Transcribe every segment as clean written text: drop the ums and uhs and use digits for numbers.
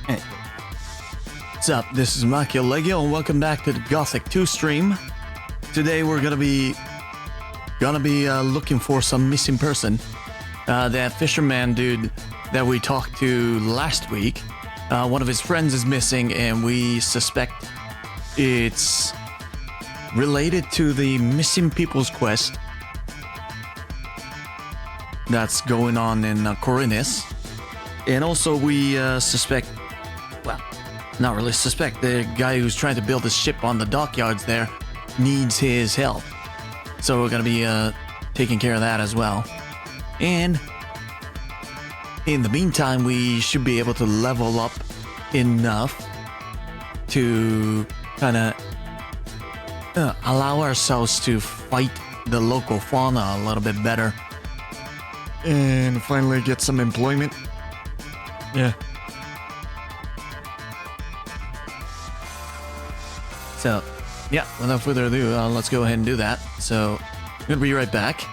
Hey. What's up? This is Makio Legio and welcome back to the Gothic 2 stream. Today we're gonna be looking for some missing person. That fisherman dude that we talked to last week. One of his friends is missing and we suspect it's related to the missing people's quest that's going on in Corinthus. And also we suspect, well, not really suspect, the guy who's trying to build a ship on the dockyards there needs his help. So we're gonna be taking care of that as well. And in the meantime, we should be able to level up enough to kind of allow ourselves to fight the local fauna a little bit better. And finally get some employment. Yeah. So, yeah, without further ado, let's go ahead and do that. So, I'm gonna be right back.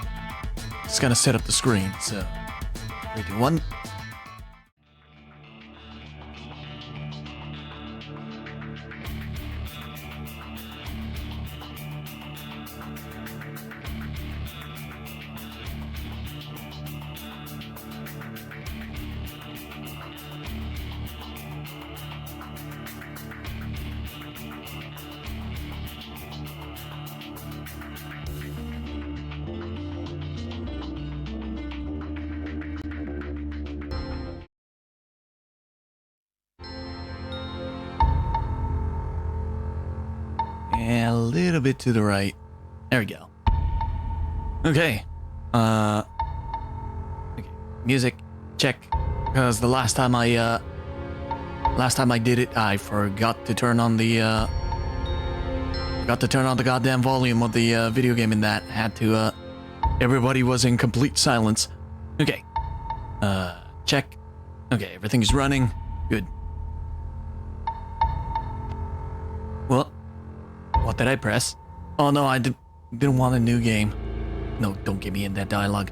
Just gonna set up the screen. So, 3, 2, 1. And a little bit to the right. There we go. Okay. Okay. Music check. Because the last time I did it, I forgot to turn on the goddamn volume of the video game, and that had to everybody was in complete silence. Okay. Check. Okay, everything's running. Good. Well, what did I press? Oh no, I didn't want a new game. No, don't get me in that dialogue.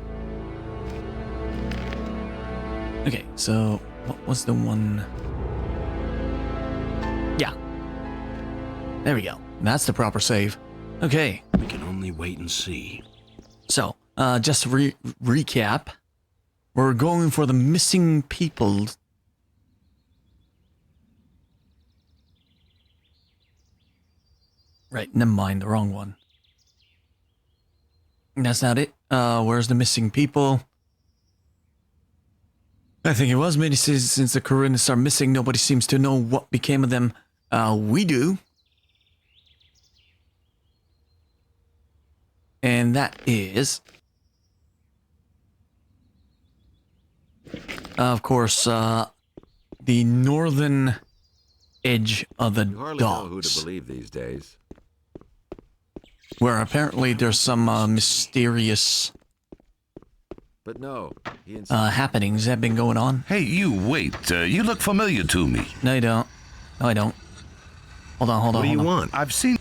Okay, so what was the one? Yeah. There we go. That's the proper save. Okay. We can only wait and see. So, just to recap, we're going for the missing people. Right, never mind, the wrong one. That's not it. Where's the missing people? I think it was many since the Corinthus are missing. Nobody seems to know what became of them. We do. And that is, of course, the northern edge of the You hardly know who docks. to believe these days. Where apparently there's some mysterious But no, he happenings that have been going on. Hey, you, wait. You look familiar to me. No, you don't. No, I don't. Hold on. What do you want? I've seen...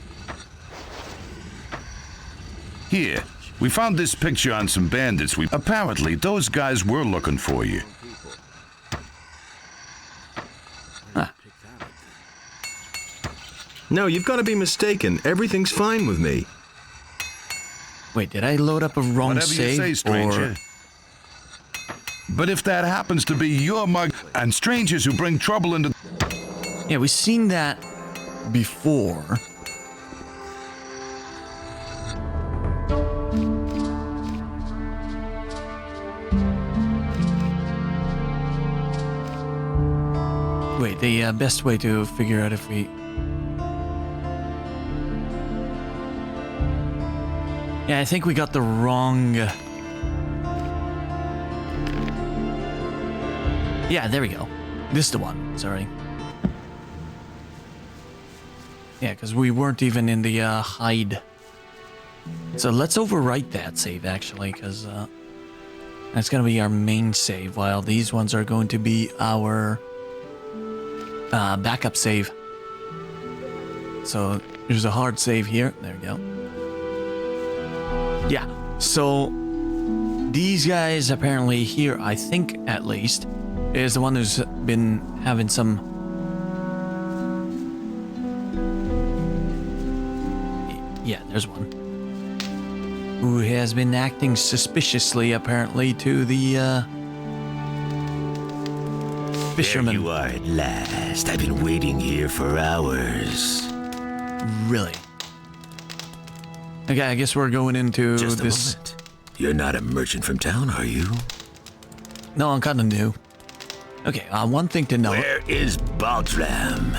Here, we found this picture on some bandits. Apparently, those guys were looking for you. No, you've got to be mistaken. Everything's fine with me. Wait, did I load up a wrong Whatever save? you say, stranger. But if that happens to be your mug, and strangers who bring trouble into... Yeah, we've seen that before. Wait, the best way to figure out if we... Yeah, I think we got the wrong... Yeah, there we go. This is the one, sorry. Yeah, because we weren't even in the hide. So let's overwrite that save, actually, because that's going to be our main save, while these ones are going to be our backup save. So there's a hard save here. There we go. Yeah, so these guys apparently here, I think at least, is the one who's been having some... Yeah, there's one. Who has been acting suspiciously apparently to the fisherman. There you are at last. I've been waiting here for hours. Really? Okay, I guess we're going into Just a this... moment. You're not a merchant from town, are you? No, I'm kind of new. Okay, one thing to know. Where is Baltram?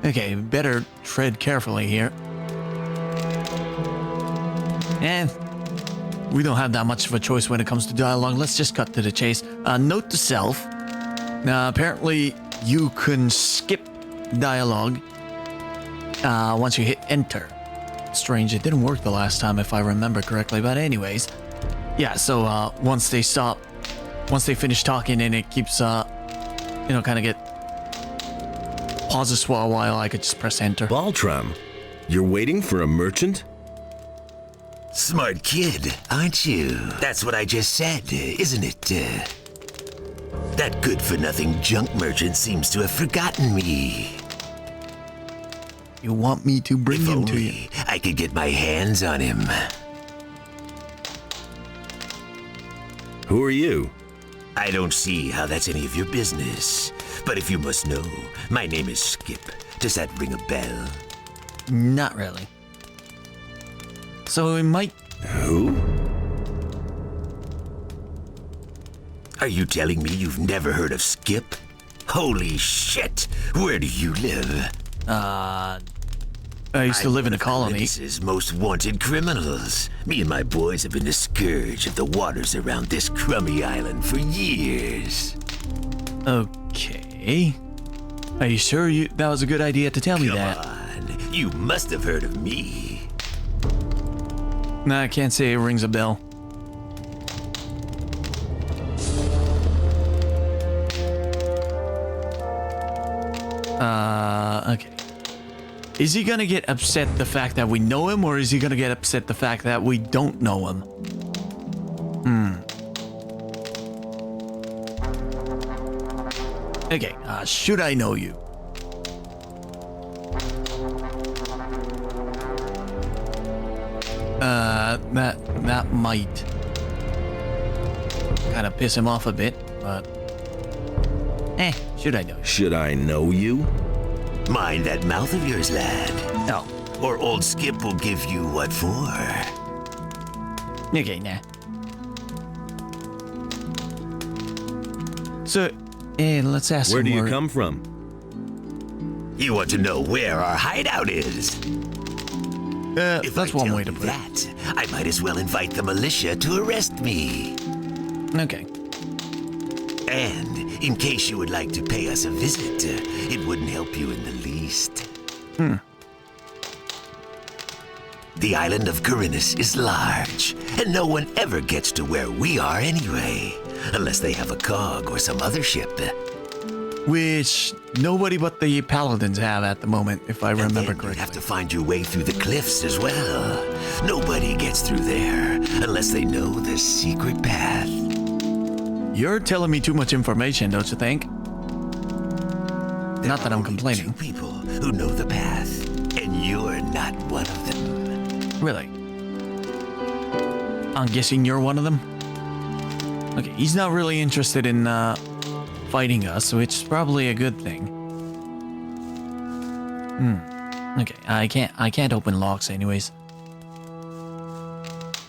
Okay, better tread carefully here. And we don't have that much of a choice when it comes to dialogue. Let's just cut to the chase. Note to self. Apparently, you can skip dialogue once you hit enter. Strange, it didn't work the last time if I remember correctly, but anyways. Yeah, so once they finish talking and it keeps, kind of get pauses for a while, I could just press enter. Baltram, you're waiting for a merchant? Smart kid, aren't you? That's what I just said, isn't it? That good-for-nothing junk merchant seems to have forgotten me. You want me to bring If him to only you? I could get my hands on him. Who are you? I don't see how that's any of your business. But if you must know, my name is Skip. Does that ring a bell? Not really. So we might... Who? Are you telling me you've never heard of Skip? Holy shit! Where do you live? I used to live in a colony. This most wanted criminals. Me and my boys have been the scourge of the waters around this crummy island for years. Okay. Are you sure that was a good idea to tell me that? Come on, you must have heard of me. Nah, I can't say it rings a bell. Okay. Is he gonna get upset the fact that we know him, or is he gonna get upset the fact that we don't know him? Okay, should I know you? That might kind of piss him off a bit, but... should I know you? Should I know you? Mind that mouth of yours, lad. No. Or old Skip will give you what for. Okay, nah. So, let's ask Where him do you where- come from? You want to know where our hideout is? If that's I one tell way to you put it. that, I might as well invite the militia to arrest me. Okay. And in case you would like to pay us a visit, it wouldn't help you in the least. The island of Corinus is large, and no one ever gets to where we are anyway, unless they have a cog or some other ship. Which nobody but the paladins have at the moment, if I remember And then correctly. you have to find your way through the cliffs as well. Nobody gets through there unless they know the secret path. You're telling me too much information, don't you think? There Not that I'm are only complaining. 2 people who know the path, and you're not one of them. Really? I'm guessing you're one of them? Okay, he's not really interested in fighting us, which is probably a good thing. Okay, I can't open locks anyways.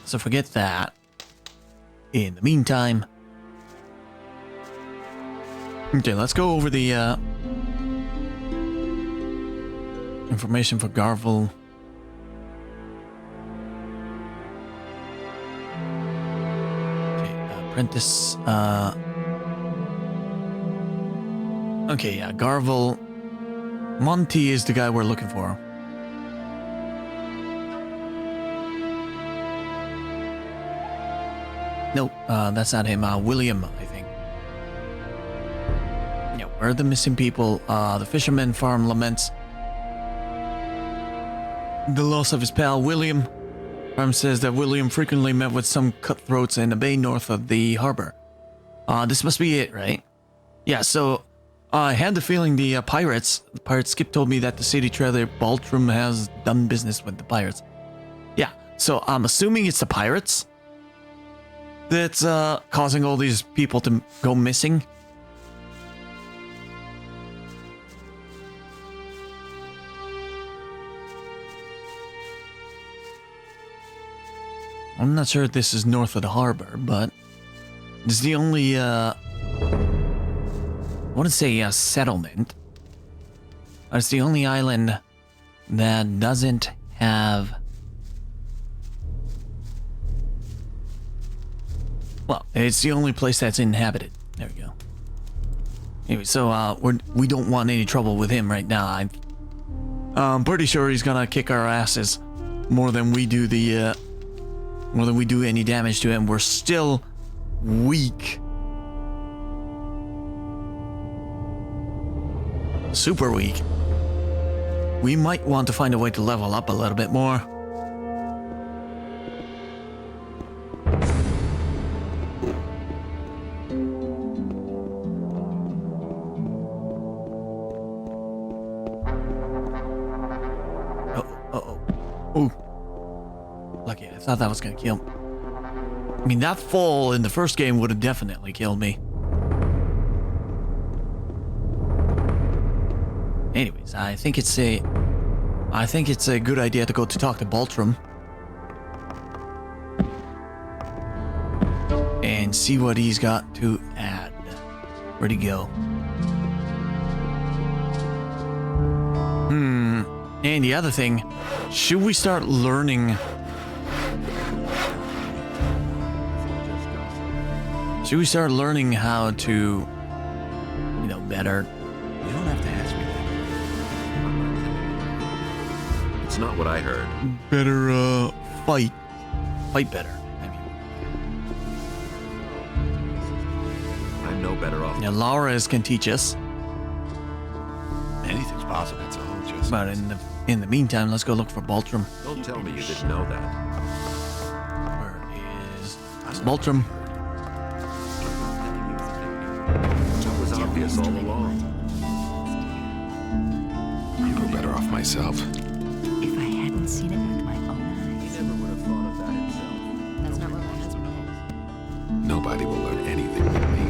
So forget that. In the meantime... Okay, let's go over the information for Garvel. Okay, apprentice. Okay, yeah, Garvel. Monty is the guy we're looking for. Nope, that's not him. William, I think. Yeah, where are the missing people? The fisherman farm laments. the loss of his pal William. Farm says that William frequently met with some cutthroats in a bay north of the harbor. This must be it, right? Yeah, so I had the feeling the pirates Skip told me that the city trailer Baltrum has done business with the pirates. Yeah, so I'm assuming it's the pirates that's causing all these people to go missing. I'm not sure if this is north of the harbor, but this is the only, I want to say a settlement. It's the only island that doesn't have... Well, it's the only place that's inhabited. There we go. Anyway, so we don't want any trouble with him right now. I'm pretty sure he's gonna kick our asses more than we do any damage to him. We're still weak. Super weak. We might want to find a way to level up a little bit more. Oh. Lucky, I thought that was gonna kill me. I mean, that fall in the first game would have definitely killed me. Anyways, I think it's a good idea to go to talk to Baltrum and see what he's got to add. Where'd he go? And the other thing, should we start learning? Should we start learning how to, better? You don't have to ask me that. It's not what I heard. Better, fight better. I mean, I'm no better off. now Laura's can teach us, Anything's possible. That's all. Just but in the meantime, let's go look for Baltrum. Don't tell me you didn't know that. Where is Baltrum? It was obvious all along. I'd go better off myself. If I hadn't seen it with my own He eyes. never would have thought of that himself. That's not what my husband is. Nobody will learn anything from me.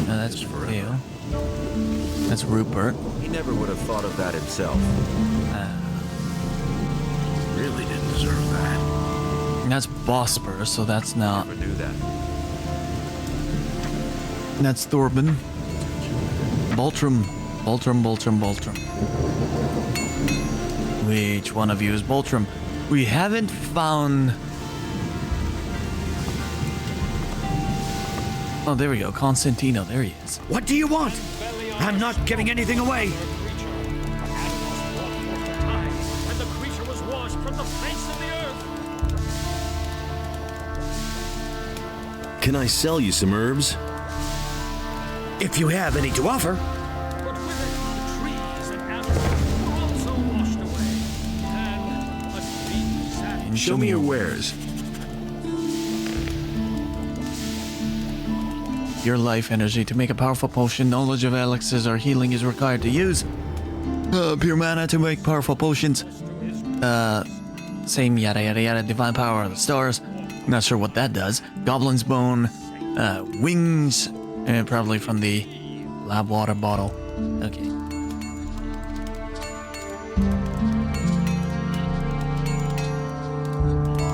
No, that's Theo. That's Rupert. He never would have thought of that himself. Really didn't deserve that. And that's Bosper, so that's not. Never knew that. That's Thorben. Baltrum. Which one of you is Baltrum? We haven't found... Oh, there we go. Constantino. There he is. What do you want? I'm not giving anything away. And the creature was washed from the face of the earth. Can I sell you some herbs? If you have any to offer. But with it, the trees and animals were also washed away. And a deep sadness. And Show me your wares. Your life energy. To make a powerful potion, knowledge of elixirs or healing is required to use. Pure mana to make powerful potions. Same yada yada yada. Divine power of the stars. Not sure what that does. Goblin's bone. Wings. Probably from the lab water bottle. Okay.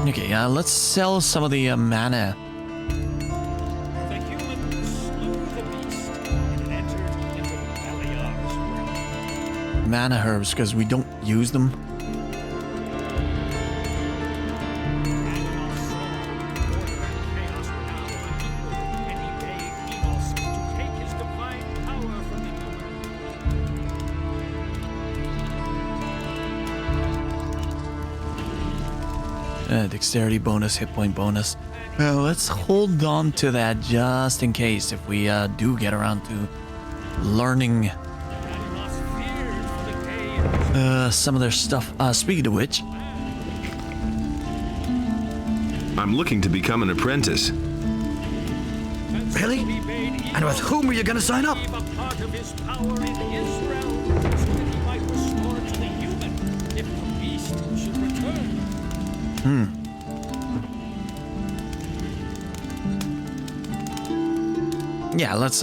Okay, let's sell some of the mana. The human slew the beast, and it entered into Beliar's realm. Mana herbs, because we don't use them. Animals saw order and chaos were now unequal, and he bade Enos to take his divine power from the human. Dexterity bonus, hit point bonus. Let's hold on to that just in case if we do get around to learning some of their stuff. Speaking of which, I'm looking to become an apprentice. Really? And with whom are you going to sign up? A part of his power in his realm, so that he might restore to the human if the beast should return. yeah, let's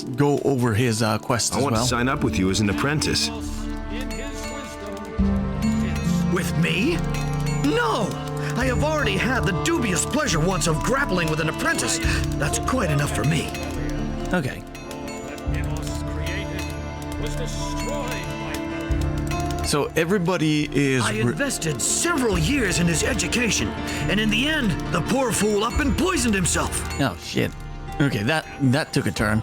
go over his quest I as want well. to sign up with you as an apprentice. In his wisdom, With me? No! I have already had the dubious pleasure once of grappling with an apprentice. That's quite enough for me. Okay. Enos created was destroyed by Beliar. So everybody is. I invested several years in his education, and in the end, the poor fool up and poisoned himself. Oh shit. Okay, that took a turn.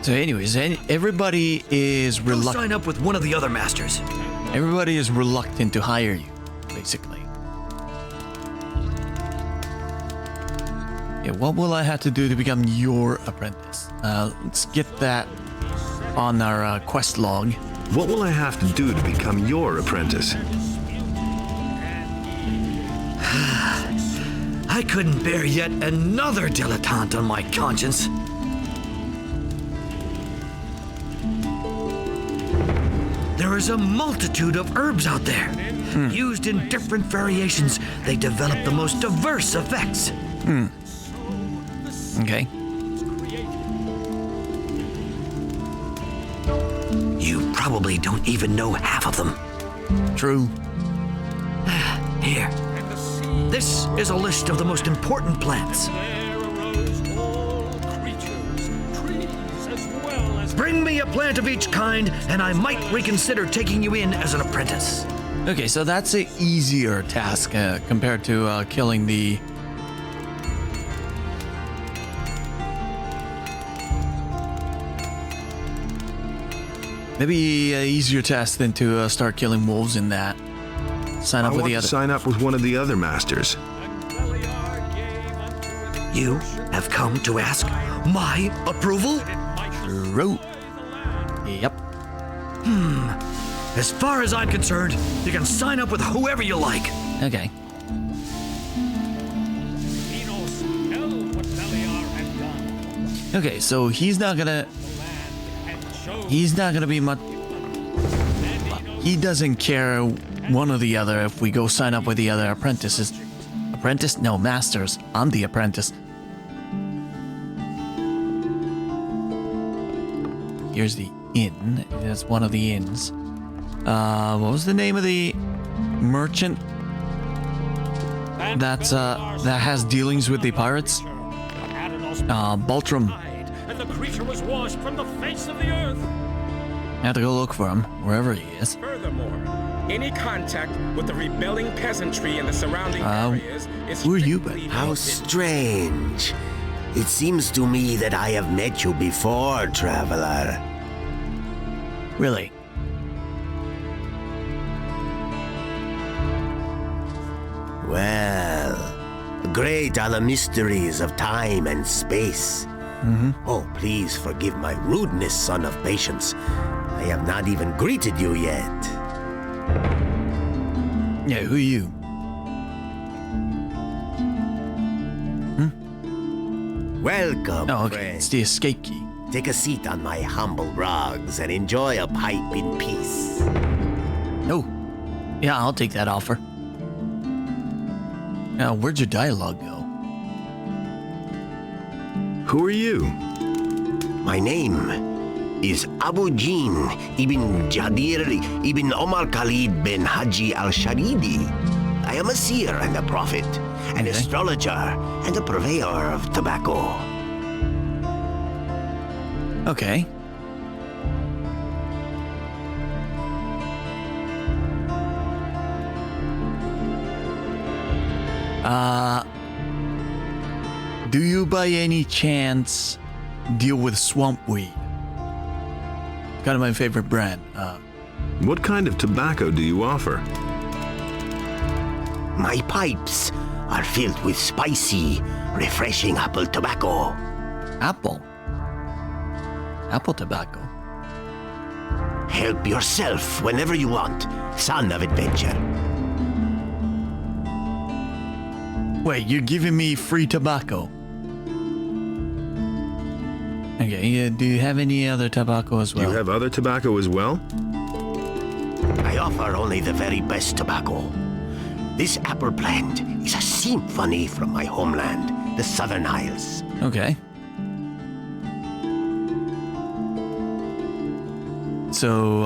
So, anyways, everybody is Go reluctant. sign up with one of the other masters. Everybody is reluctant to hire you, basically. Yeah, what will I have to do to become your apprentice? Let's get that on our quest log. What will I have to do to become your apprentice? I couldn't bear yet another dilettante on my conscience. There is a multitude of herbs out there. Used in different variations, they develop the most diverse effects. Okay. You probably don't even know half of them. True. Here. This is a list of the most important plants. There arose all creatures, trees as well as Bring me a plant of each kind, and I might reconsider taking you in as an apprentice. Okay, so that's an easier task compared to killing the. Maybe an easier task than to start killing wolves in that. Sign I up with want the to other. sign up with one of the other masters. Beliar gave unto it You have come to ask my approval? True. Yep. As far as I'm concerned, you can sign up with whoever you like. Okay. Enos tell what Beliar had done. Okay, so he's not gonna. And show He's not gonna be much. He doesn't care one or the other if we go sign up with the other apprentices. Apprentice? No, masters. I'm the apprentice. Here's the inn. That's one of the inns. What was the name of the merchant that has dealings with the pirates? Baltram. and the creature was washed from the face of the earth. I have to go look for him, wherever he is. Furthermore, any contact with the rebelling peasantry in the surrounding areas is who are you, strictly Ben? How strange. It seems to me that I have met you before, traveler. Really? Well, great are the mysteries of time and space. Oh, please forgive my rudeness, son of patience. I have not even greeted you yet. Yeah, who are you? Welcome, Oh, okay. friend. It's the escape key. Take a seat on my humble rugs and enjoy a pipe in peace. Oh. Yeah, I'll take that offer. Now, where'd your dialogue go? Who are you? My name is Abu Jin ibn Jadir ibn Omar Khalid bin Haji al-Sharidi. I am a seer and a prophet, an astrologer and a purveyor of tobacco. Okay. Do you by any chance deal with swamp weed? Kind of my favorite brand. What kind of tobacco do you offer? My pipes are filled with spicy, refreshing apple tobacco. Apple tobacco. Help yourself whenever you want, son of adventure. Wait, you're giving me free tobacco? Okay, do you have any other tobacco as well? You have other tobacco as well? I offer only the very best tobacco. This apple blend is a symphony from my homeland, the Southern Isles. Okay. So,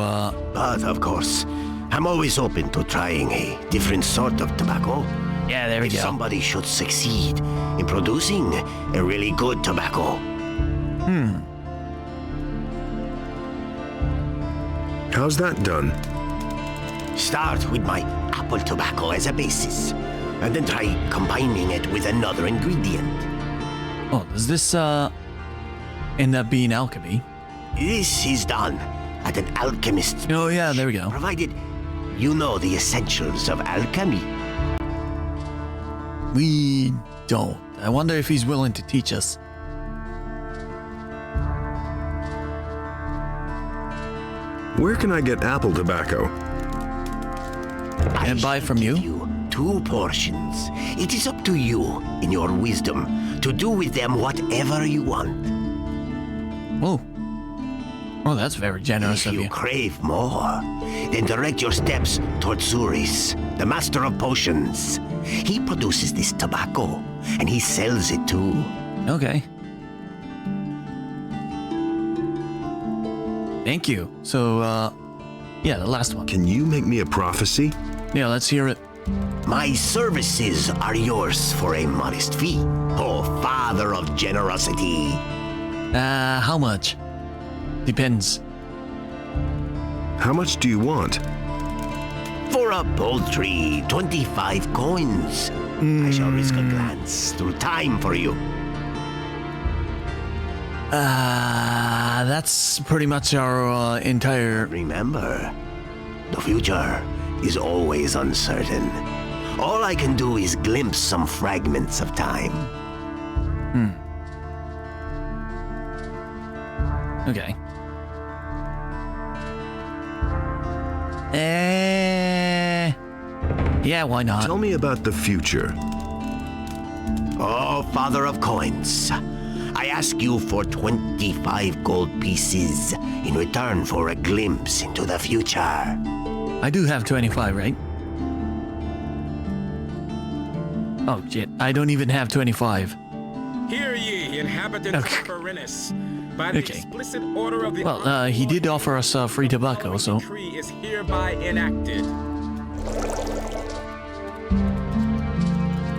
But of course, I'm always open to trying a different sort of tobacco. yeah, there we If go. somebody should succeed in producing a really good tobacco. How's that done? Start with my apple tobacco as a basis, and then try combining it with another ingredient. Oh, does this, end up being alchemy? This is done at an alchemist's, Oh, yeah, there we go. provided you know the essentials of alchemy. We don't. I wonder if he's willing to teach us. Where can I get apple tobacco? And buy shall from you? give you 2 portions. It is up to you, in your wisdom, to do with them whatever you want. Oh. Oh, that's very generous If of you you. crave more, then direct your steps toward Zuris, the master of potions. He produces this tobacco, and he sells it too. Okay. Thank you. So, yeah, the last one. Can you make me a prophecy? Yeah, let's hear it. My services are yours for a modest fee, oh father of generosity. How much? Depends. How much do you want? For a paltry 25 coins. I shall risk a glance through time for you. That's pretty much our entire. Remember, the future is always uncertain. All I can do is glimpse some fragments of time. Okay. Yeah, why not? Tell me about the future. Oh, father of coins, I ask you for 25 gold pieces in return for a glimpse into the future. I do have 25, right? Oh, shit. I don't even have 25. Hear ye, inhabitants Okay. of Corinus. By the Okay. explicit order of the Well, he did offer us free tobacco, so. decree is hereby enacted.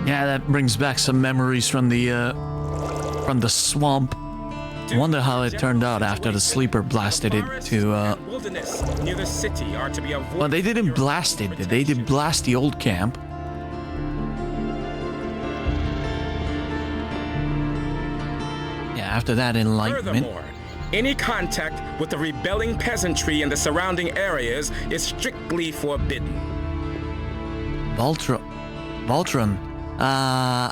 Yeah, that brings back some memories from the swamp. I wonder how it turned out after the sleeper blasted it to, Wilderness near the city are to be avoided. Well, they didn't blast it, did they? They did blast the old camp. Yeah, after that enlightenment. Furthermore, any contact with the rebelling peasantry in the surrounding areas is strictly forbidden. Voltron.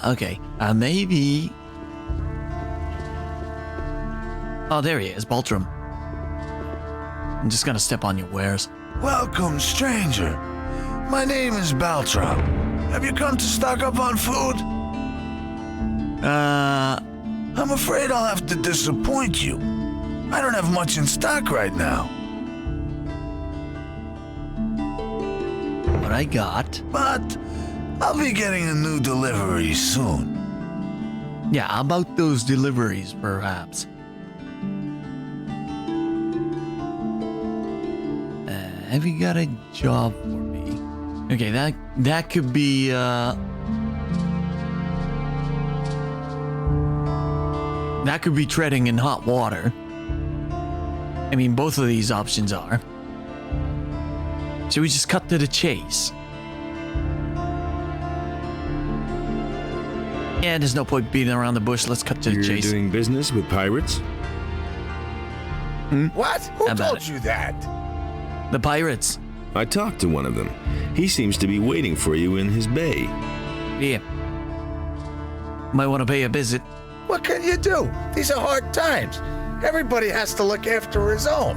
Okay. Maybe. Oh, there he is, Baltram. I'm just gonna step on your wares. Welcome, stranger. My name is Baltram. Have you come to stock up on food? I'm afraid I'll have to disappoint you. I don't have much in stock right now. What I got. But I'll be getting a new delivery soon. Yeah, how about those deliveries, perhaps? Have you got a job for me? Okay, that could be, that could be treading in hot water. I mean, both of these options are. Should we just cut to the chase? Yeah, there's no point beating around the bush. Let's cut to the You're chase. doing business with pirates? What? Who How about told it? you that? The pirates. I talked to one of them. He seems to be waiting for you in his bay. Yeah. Might want to pay a visit. What can you do? These are hard times. Everybody has to look after his own.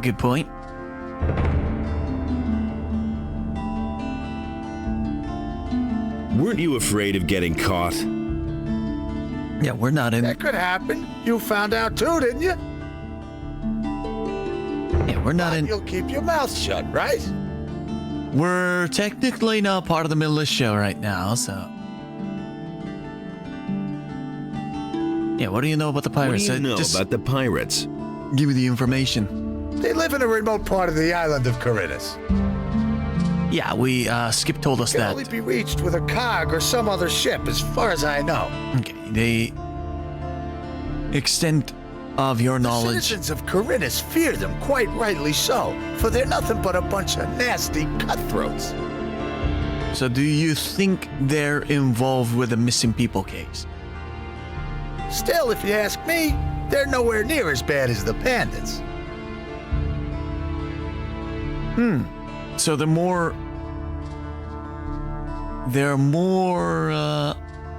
Good point. Weren't you afraid of getting caught? Yeah, we're not in. That could happen. You found out too, didn't you? Yeah, we're not in. You'll keep your mouth shut, right? We're technically not part of the middle of the show right now, so. Yeah, what do you know about the What do pirates? you know Just about the pirates? give me the information. They live in a remote part of the island of Corinus. Yeah, Skip told us Can that. only be reached with a cog or some other ship, as far as I know. Okay, the extent of your The knowledge. citizens of Corinus fear them, quite rightly so, for they're nothing but a bunch of nasty cutthroats. So, do you think they're involved with the missing people case? Still, if you ask me, they're nowhere near as bad as the bandits. So they're more,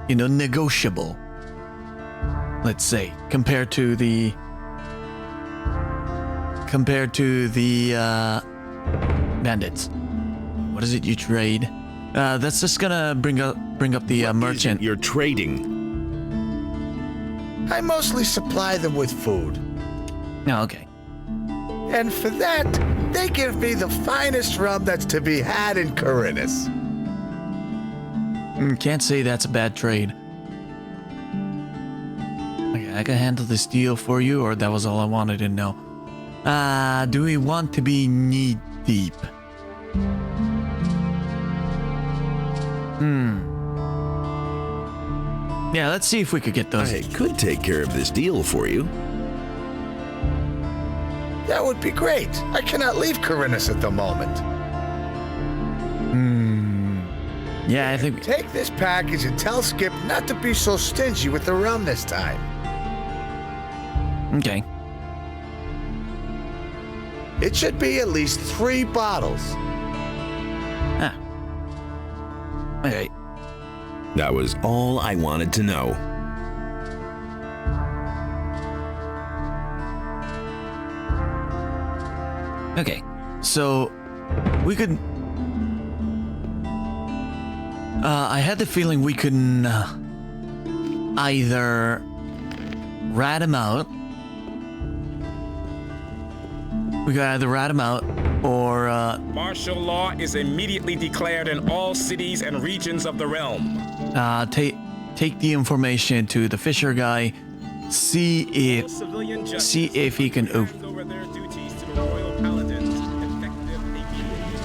negotiable. Let's say compared to the bandits. What is it you trade? That's just gonna bring up the What is it merchant. you're trading? I mostly supply them with food. Oh, okay. And for that, they give me the finest rum that's to be had in Corinus. Can't say that's a bad trade. Okay, I can handle this deal for you, or that was all I wanted to know. Do we want to be knee deep? Yeah, let's see if we could get those. I could take care of this deal for you. That would be great. I cannot leave Corinus at the moment. Yeah, I think. Take this package and tell Skip not to be so stingy with the rum this time. Okay. It should be at least 3 bottles. Ah. Okay. That was all I wanted to know. Okay. So we could. I had the feeling we can either rat him out. We could either rat him out or Martial law is immediately declared in all cities and regions of the realm. take the information to the Fisher guy. See All civilian judges if he can. Oh, hand over their duties to the royal paladins, effective immediately.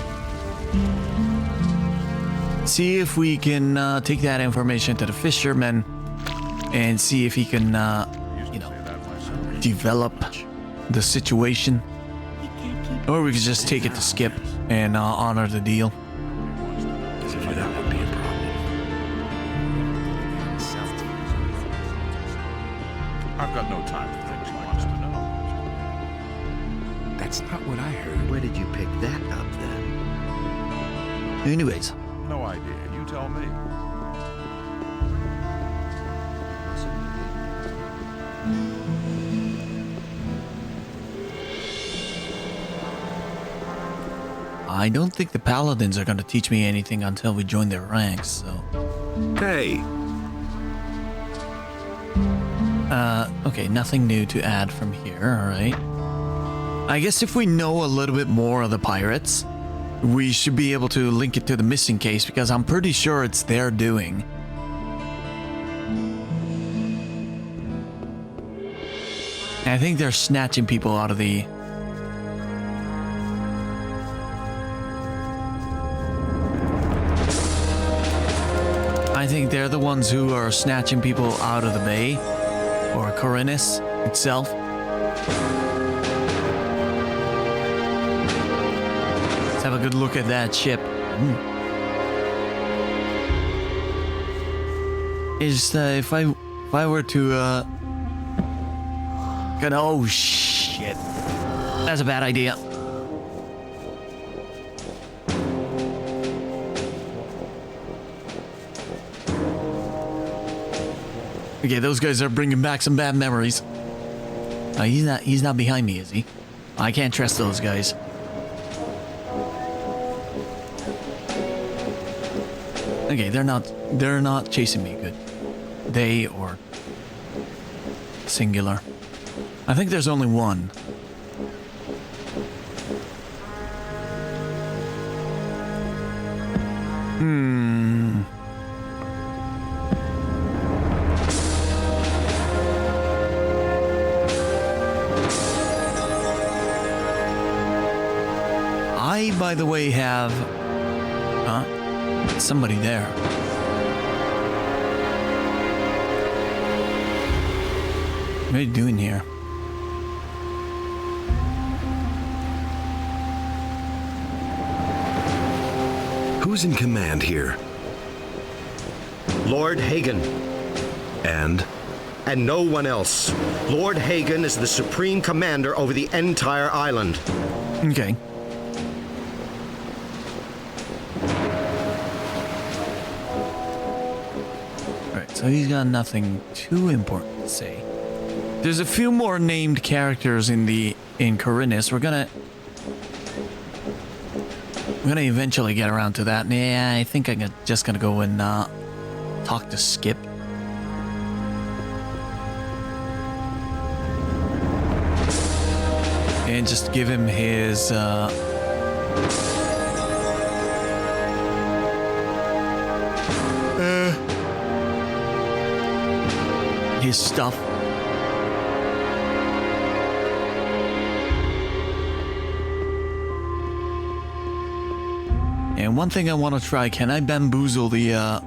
see if we can take that information to the fisherman and see if he can, develop the situation. Or we could just take it to Skip and honor the deal. That would be a problem. I've got no time for things he wants to know. That's not what I heard. Where did you pick that up then? Anyways, No idea. You tell me. I don't think the paladins are going to teach me anything until we join their ranks, so... Hey, Okay, nothing new to add from here, alright. I guess if we know a little bit more of the pirates, we should be able to link it to the missing case, because I'm pretty sure it's their doing. I think they're snatching people out of the... I think they're the ones who are snatching people out of the bay, or Corinus itself. Let's have a good look at that ship. Is if I were to Gonna. Oh shit. That's a bad idea. Okay, those guys are bringing back some bad memories. He's not behind me, is he? I can't trust those guys. Okay, they're not chasing me. Good. They or singular. I think there's only one. I, by the way, have... somebody there. What are you doing here? Who's in command here? Lord Hagen. And no one else. Lord Hagen is the supreme commander over the entire island. Okay. Alright, so he's got nothing too important to say. There's a few more named characters in Corinus. We're gonna eventually get around to that. Yeah, I think I'm just gonna go and talk to Skip. And just give him his stuff. And one thing I want to try, can I bamboozle the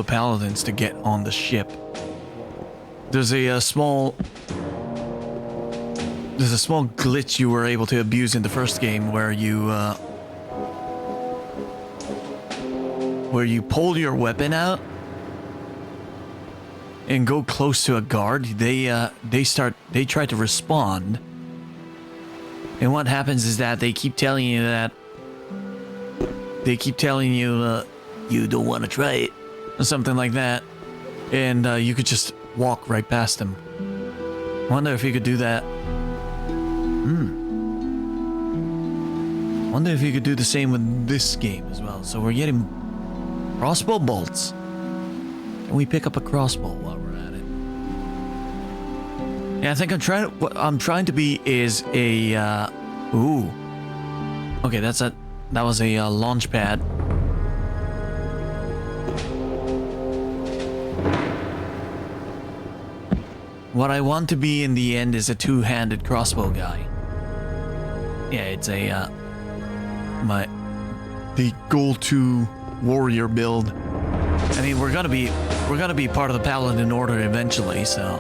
paladins to get on the ship? There's a small glitch you were able to abuse in the first game where you pull your weapon out and go close to a guard. They try to respond, and what happens is that they keep telling you you don't want to try it or something like that, and you could just walk right past them. Wonder if you could do that. Wonder if you could do the same with this game as well. So we're getting crossbow bolts. Can we pick up a crossbow while we're at it? Yeah, I think what I'm trying to be is a ooh. Okay, that was a launch pad. What I want to be in the end is a two-handed crossbow guy. Yeah, it's a the Gold 2 warrior build. I mean, we're gonna be part of the Paladin Order eventually, so.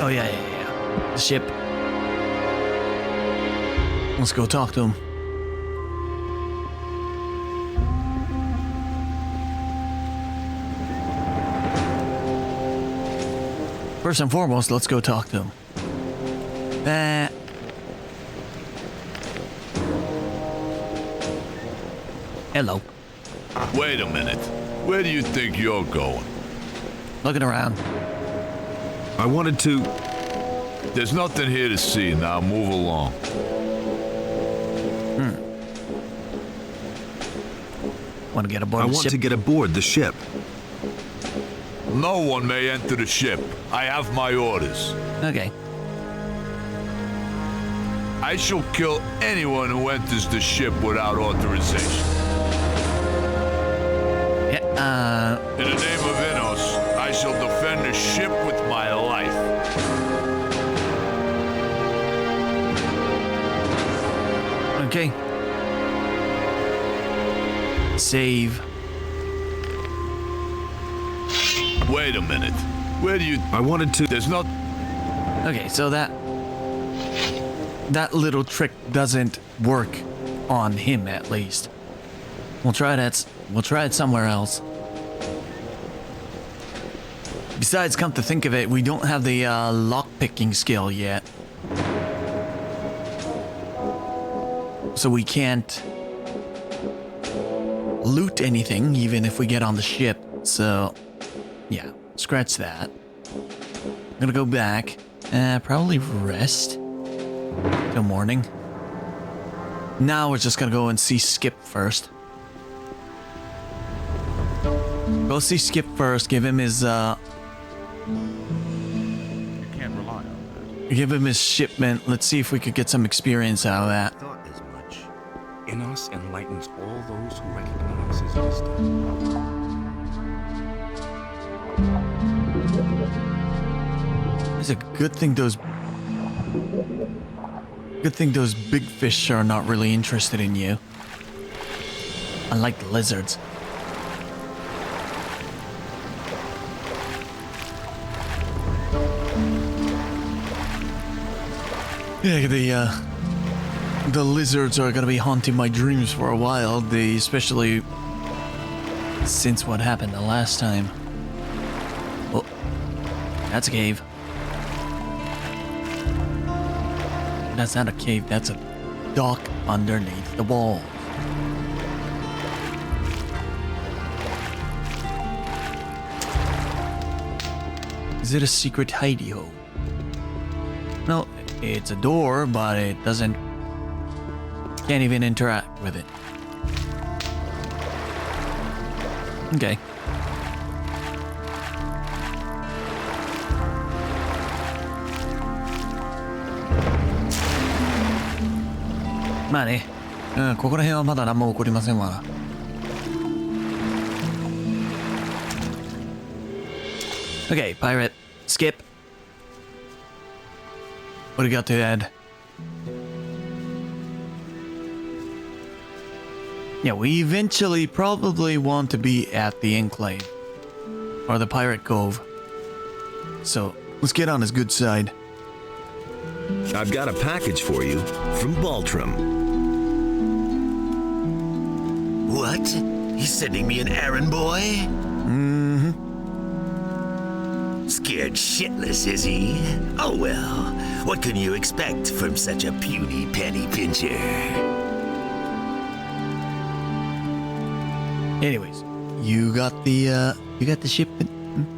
Oh yeah. The ship. Let's go talk to him. First and foremost, let's go talk to him. Hello. Wait a minute. Where do you think you're going? Looking around. I wanted to... There's nothing here to see. Now move along. Want to get aboard the ship? I want to get aboard the ship. No one may enter the ship. I have my orders. Okay. I shall kill anyone who enters the ship without authorization. Yeah, In the name of Innos, I shall defend the ship with my life. Okay. Save. Wait a minute. Where do you... I wanted to... There's not... Okay, so that little trick doesn't work on him, at least. We'll try it somewhere else. Besides, come to think of it, we don't have the lock-picking skill yet. So we can't loot anything, even if we get on the ship. So, yeah, scratch that. I'm gonna go back. Probably rest till morning. Now we're just gonna go and see Skip first. Go see Skip first. Give him his give him his shipment. Let's see if we could get some experience out of that. Thought as much. In us enlightens all those who recognize his wisdom. It's a good thing those big fish are not really interested in you. Unlike the lizards. Yeah, the lizards are gonna be haunting my dreams for a while. Especially since what happened the last time. Oh, that's a cave. That's not a cave, that's a dock underneath the wall. Is it a secret hidey hole? No, it's a door, but it can't even interact with it. Okay.まあね、ここら辺はまだ何も起こりませんわ。Okay, pirate, Skip. What do you got to add? Yeah, we eventually probably want to be at the Enclave. Or the Pirate Cove. So, let's get on his good side. I've got a package for you from Baltram. What? He's sending me an errand boy? Mm-hmm. Scared shitless, is he? Oh well, what can you expect from such a puny penny pincher? Anyways, you got the shipment?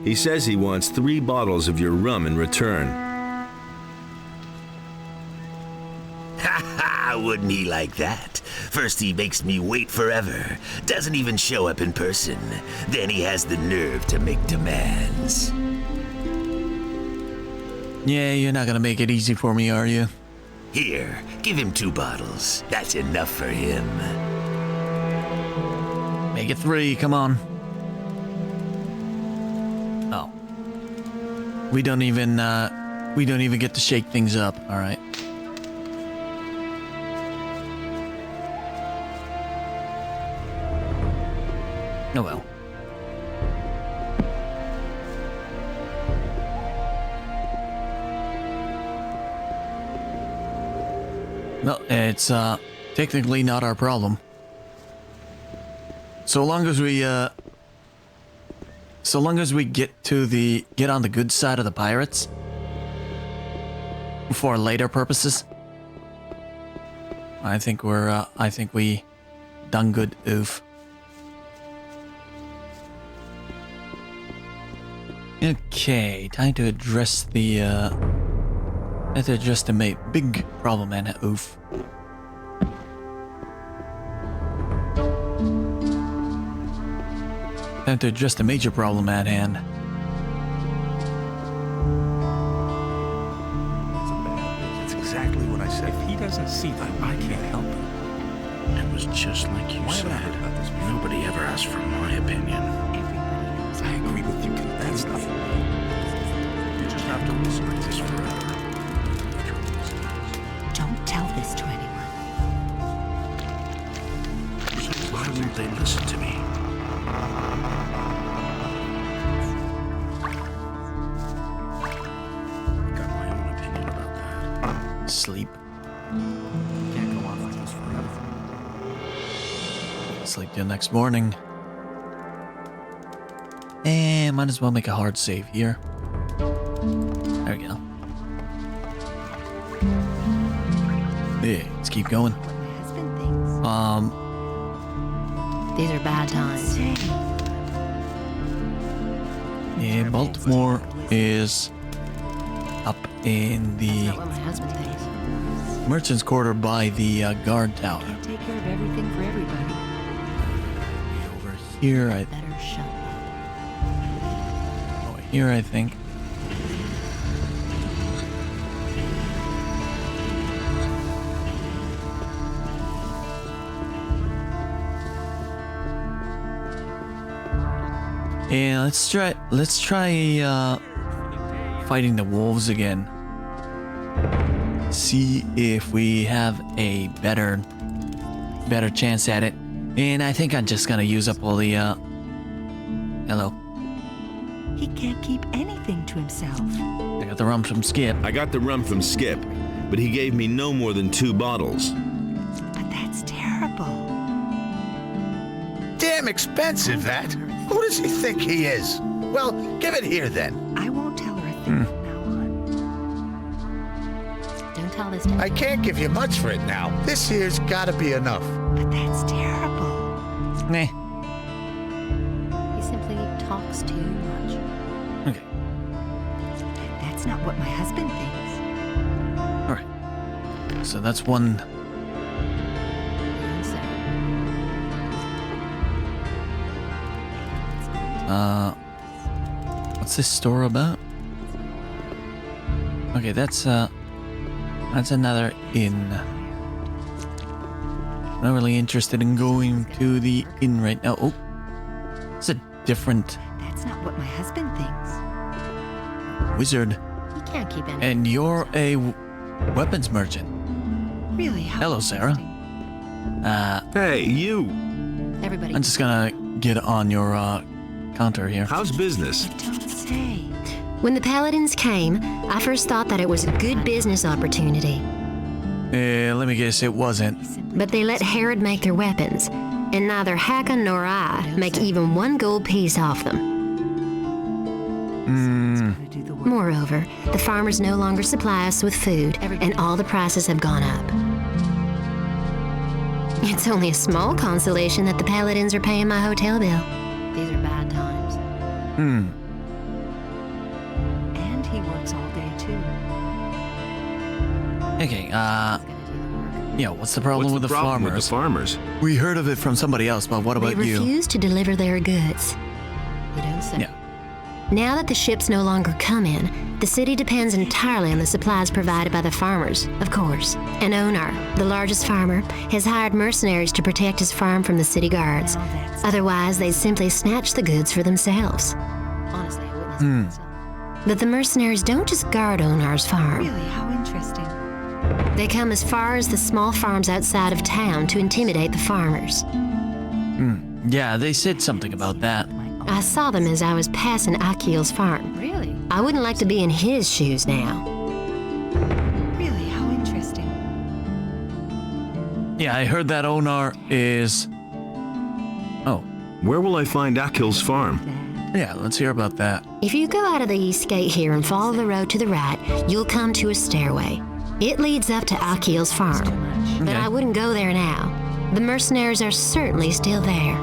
He says he wants 3 bottles of your rum in return. Ha ha, wouldn't he like that? First he makes me wait forever, doesn't even show up in person. Then he has the nerve to make demands. Yeah, you're not gonna make it easy for me, are you? Here, give him 2 bottles. That's enough for him. Make it 3, come on. Oh. We don't even get to shake things up, alright. Oh well. Well, it's technically not our problem. So long as we get on the good side of the pirates for later purposes, I think we done good. Oof. Okay, time to address the big problem and oof. Time to address the major problem at hand. It's exactly what I said. If he doesn't see that, I can't help him. It was just like you said. Nobody ever asked for my opinion. I agree with you completely. You just have to listen to this forever. Don't tell this to anyone. Why won't they listen to me? Got my own sleep. Can't go on like this forever. Sleep till next morning. And might as well make a hard save here. There we go. Yeah, let's keep going. My husband thinks. These are bad times. Yeah, Baltimore is up in the That's not what my husband thinks. Merchant's Quarter by the guard tower. Can't take care of everything for everybody. Over here, Better shut up. over here, I think. Yeah, let's try fighting the wolves again. See if we have a better chance at it. And I think I'm just gonna use up all the hello. He can't keep anything to himself. I got the rum from Skip. I got the rum from Skip, but he gave me no more than 2 bottles. But that's terrible. Damn expensive, that. Who does he think he is? Well, give it here then. I won't tell her a thing from now on. Don't tell this to I can't give you much for it now. This here's gotta be enough. But that's terrible. Meh. He simply talks too much. Okay. That's not what my husband thinks. Alright. So that's one. What's this store about? Okay, that's another inn. Not really interested in going to the inn right now. Oh, it's a different That's not what my husband thinks. wizard. He can't keep any. And you're a weapons merchant. Really? How Hello, Sarah. Hey, you! Everybody. I'm just gonna get on your counter here. How's business? don't say. When the Paladins came, I first thought that it was a good business opportunity. Let me guess, it wasn't. But they let Herod make their weapons, and neither Hakon nor I make even 1 gold piece off them. Moreover, the farmers no longer supply us with food, and all the prices have gone up. It's only a small consolation that the Paladins are paying my hotel bill. These are bad times. And he works all day too. Okay, yeah, what's the problem with the farmers? We heard of it from somebody else, but what about They you? refuse to deliver their goods. You don't say. Yeah. Now that the ships no longer come in, the city depends entirely on the supplies provided by the farmers, of course. And Onar, the largest farmer, has hired mercenaries to protect his farm from the city guards. Otherwise, they'd simply snatch the goods for themselves. Honestly, I witnessed it myself. But the mercenaries don't just guard Onar's farm. Really? How interesting. They come as far as the small farms outside of town to intimidate the farmers. Yeah, they said something about that. I saw them as I was passing Akil's farm. Really? I wouldn't like to be in his shoes now. Really? How interesting. Yeah, I heard that Onar is... Oh. Where will I find Akil's farm? Yeah, let's hear about that. If you go out of the east gate here and follow the road to the right, you'll come to a stairway. It leads up to Akil's farm. But Okay. I wouldn't go there now. The mercenaries are certainly still there.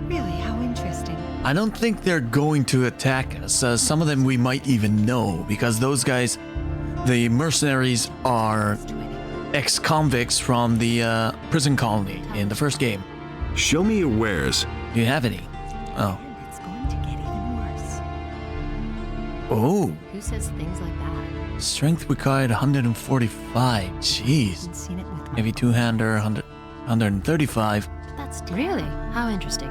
Really? How interesting. I don't think they're going to attack us. Some of them we might even know, because those guys, the mercenaries, are ex-convicts from the prison colony in the first game. Show me your wares. Do you have any? Oh. It's going to get even worse. Oh. Who says things like that? Strength required 145. Jeez. Seen it with Heavy two-hander 135. That's really? How interesting.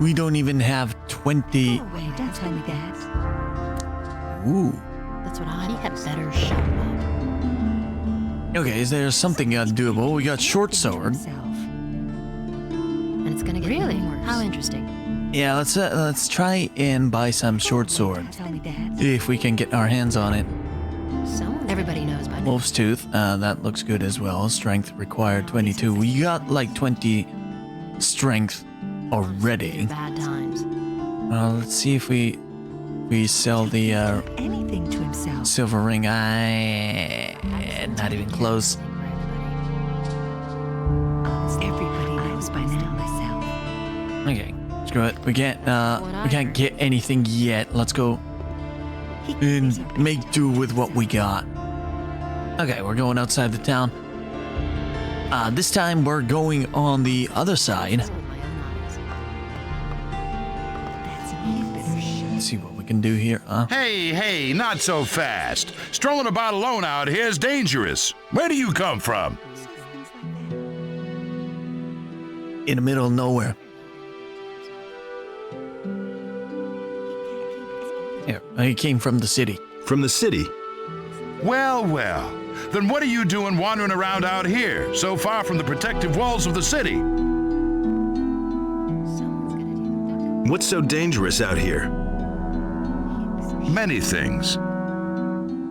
We don't even have 20. Oh, wait, don't tell me that. Ooh. That's what I had better shut up. Okay, is there something doable? We got short sword. And it's gonna get really worse. How interesting. Yeah, let's try and buy some short sword Tell me that. if we can get our hands on it. Everybody knows by now. Wolf's Tooth, that looks good as well. Strength required 22. We got like 20 strength already. Bad times. Let's see if we sell the Anything to himself. silver ring. Not even close. Everybody knows by now. Myself. Okay, screw it. We can't get anything yet. Let's go and make do with what we got. Okay, we're going outside the town. This time we're going on the other side. Let's see what we can do here. Hey, not so fast. Strolling about alone out here is dangerous. Where do you come from? In the middle of nowhere. Here, I came from the city. From the city? Well. Then what are you doing wandering around out here, so far from the protective walls of the city? What's so dangerous out here? Many things.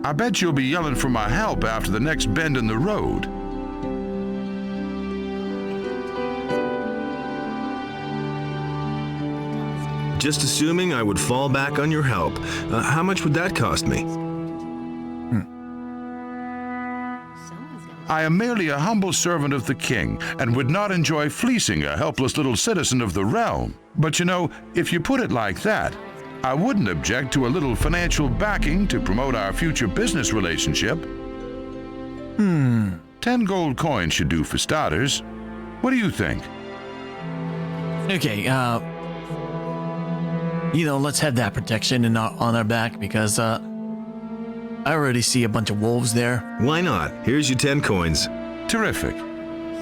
I bet you'll be yelling for my help after the next bend in the road. Just assuming I would fall back on your help. How much would that cost me? I am merely a humble servant of the king and would not enjoy fleecing a helpless little citizen of the realm. But you know, if you put it like that, I wouldn't object to a little financial backing to promote our future business relationship. 10 gold coins should do for starters. What do you think? Okay, let's have that protection on our back because, I already see a bunch of wolves there. Why not? Here's your 10 coins. Terrific.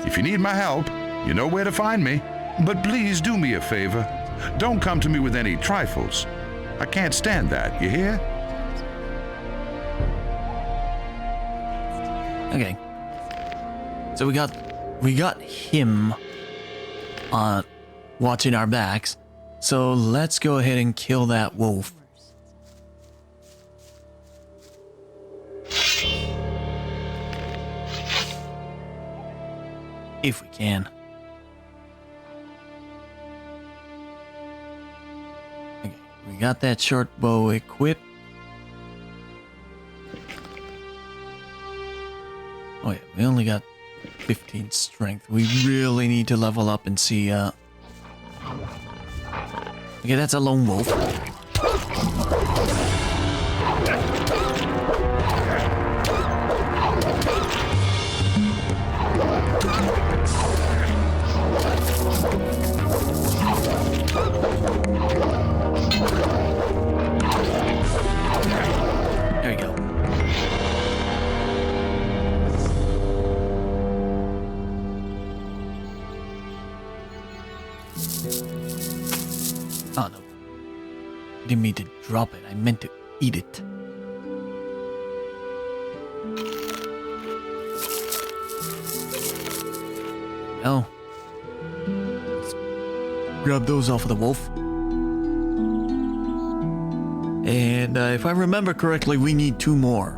If you need my help, you know where to find me. But please do me a favor. Don't come to me with any trifles. I can't stand that, you hear? Okay. So we got him watching our backs. So let's go ahead and kill that wolf. If we can. Okay, we got that short bow equipped. Oh yeah, we only got 15 strength. We really need to level up and see, Okay, that's a lone wolf. There we go. Oh no. I didn't mean to drop it. I meant to eat it. Oh. Let's grab those off of the wolf. And if I remember correctly, we need 2 more.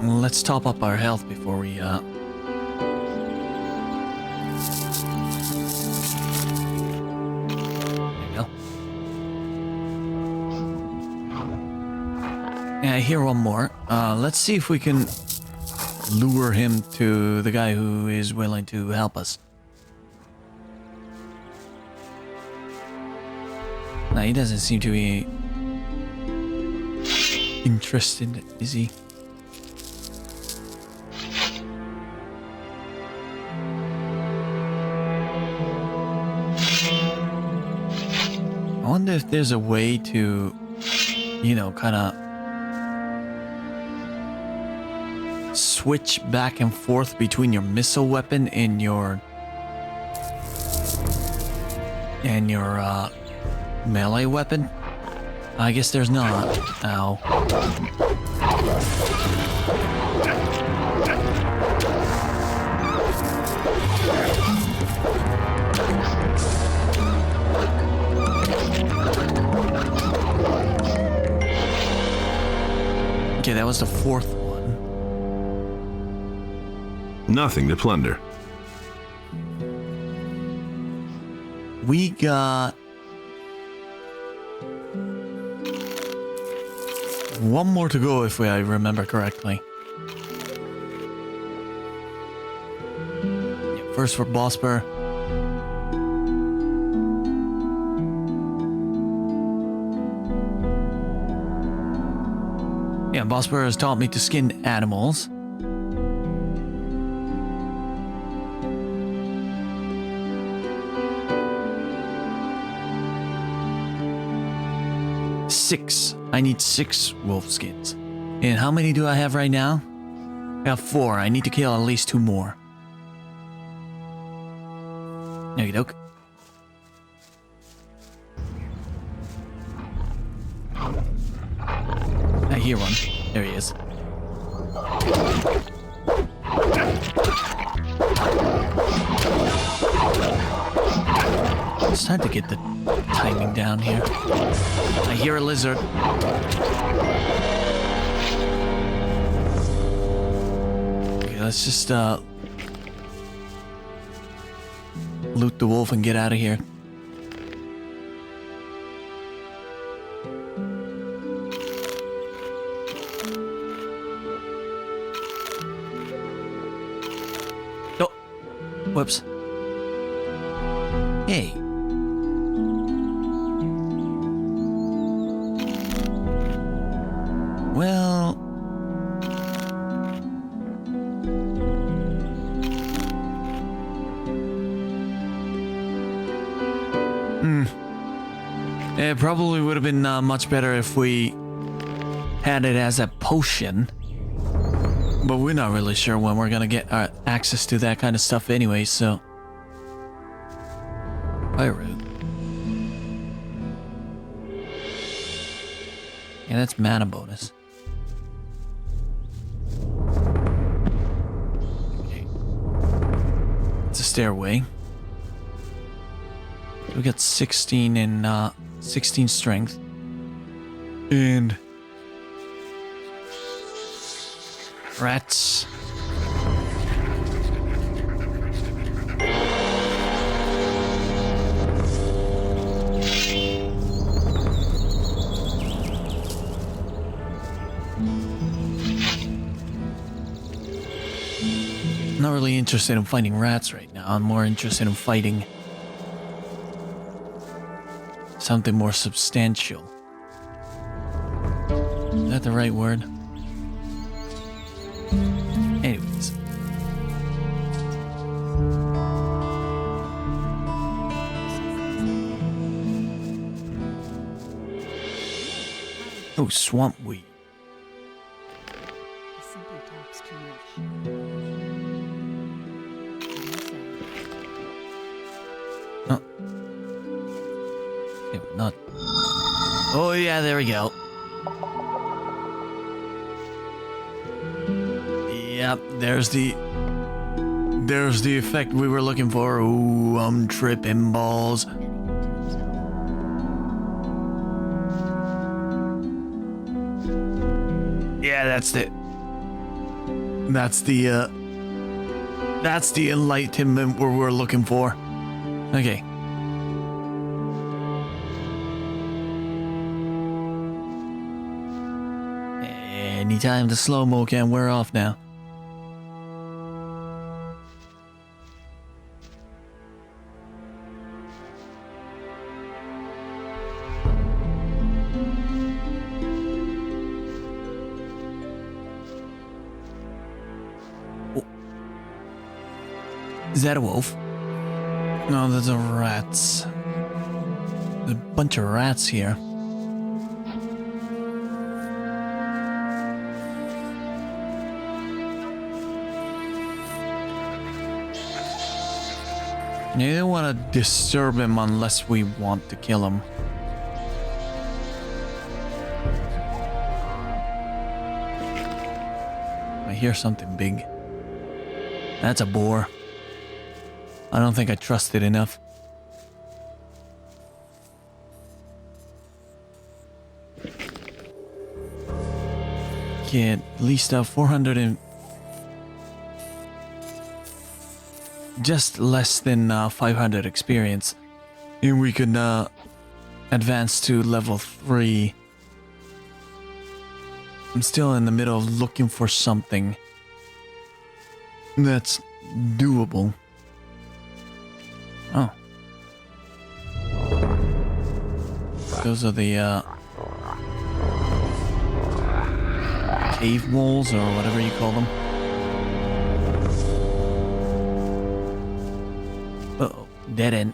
Let's top up our health before we There you go. Yeah, I hear one more. Let's see if we can lure him to the guy who is willing to help us. No, he doesn't seem to be interested, is he? I wonder if there's a way to, kind of switch back and forth between your missile weapon and your melee weapon? I guess there's not. Ow. was the fourth one. Nothing to plunder. We got one more to go if I remember correctly. Yeah, first for Bosper. Yeah, Bosper has taught me to skin animals. Six. I need 6 wolf skins. And how many do I have right now? I have 4. I need to kill at least 2 more. Okie doke. I hear one. There he is. It's time to get the timing down here. I hear a lizard. Okay, let's just loot the wolf and get out of here. Oh, whoops. Hey. Well, it probably would have been much better if we had it as a potion, but we're not really sure when we're gonna get access to that kind of stuff anyway, so. Fire. Yeah, that's mana bonus. Okay. It's a stairway. We got 16 and 16 strength. And rats. Not really interested in fighting rats right now. I'm more interested in fighting something more substantial. Is that the right word? Anyways. Oh, swamp weed. Not. Oh yeah, there we go. Yep, there's the effect we were looking for. Ooh, I'm tripping balls. Yeah, that's the enlightenment we're looking for. Okay. Anytime the slow-mo can wear off now. Oh. Is that a wolf? No, those are rats. There's a bunch of rats here. You don't want to disturb him unless we want to kill him. I hear something big. That's a boar. I don't think I trust it enough. get at least 400 and just less than 500 experience, and we could advance to level 3. I'm still in the middle of looking for something that's doable. Oh. Those are the cave walls or whatever you call them. Uh-oh, dead end.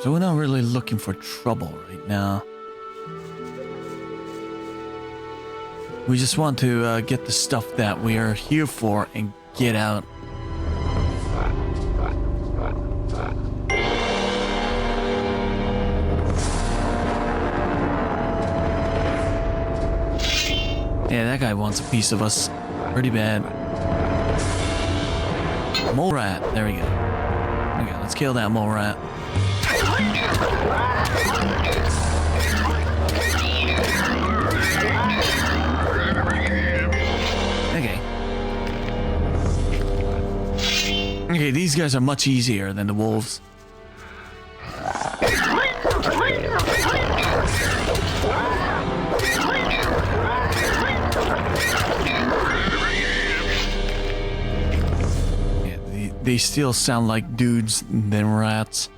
So we're not really looking for trouble right now. We just want to get the stuff that we are here for and get out. Yeah, that guy wants a piece of us. Pretty bad. Mole rat. There we go. Okay, let's kill that mole rat. Okay, these guys are much easier than the wolves. Yeah, they still sound like dudes than rats.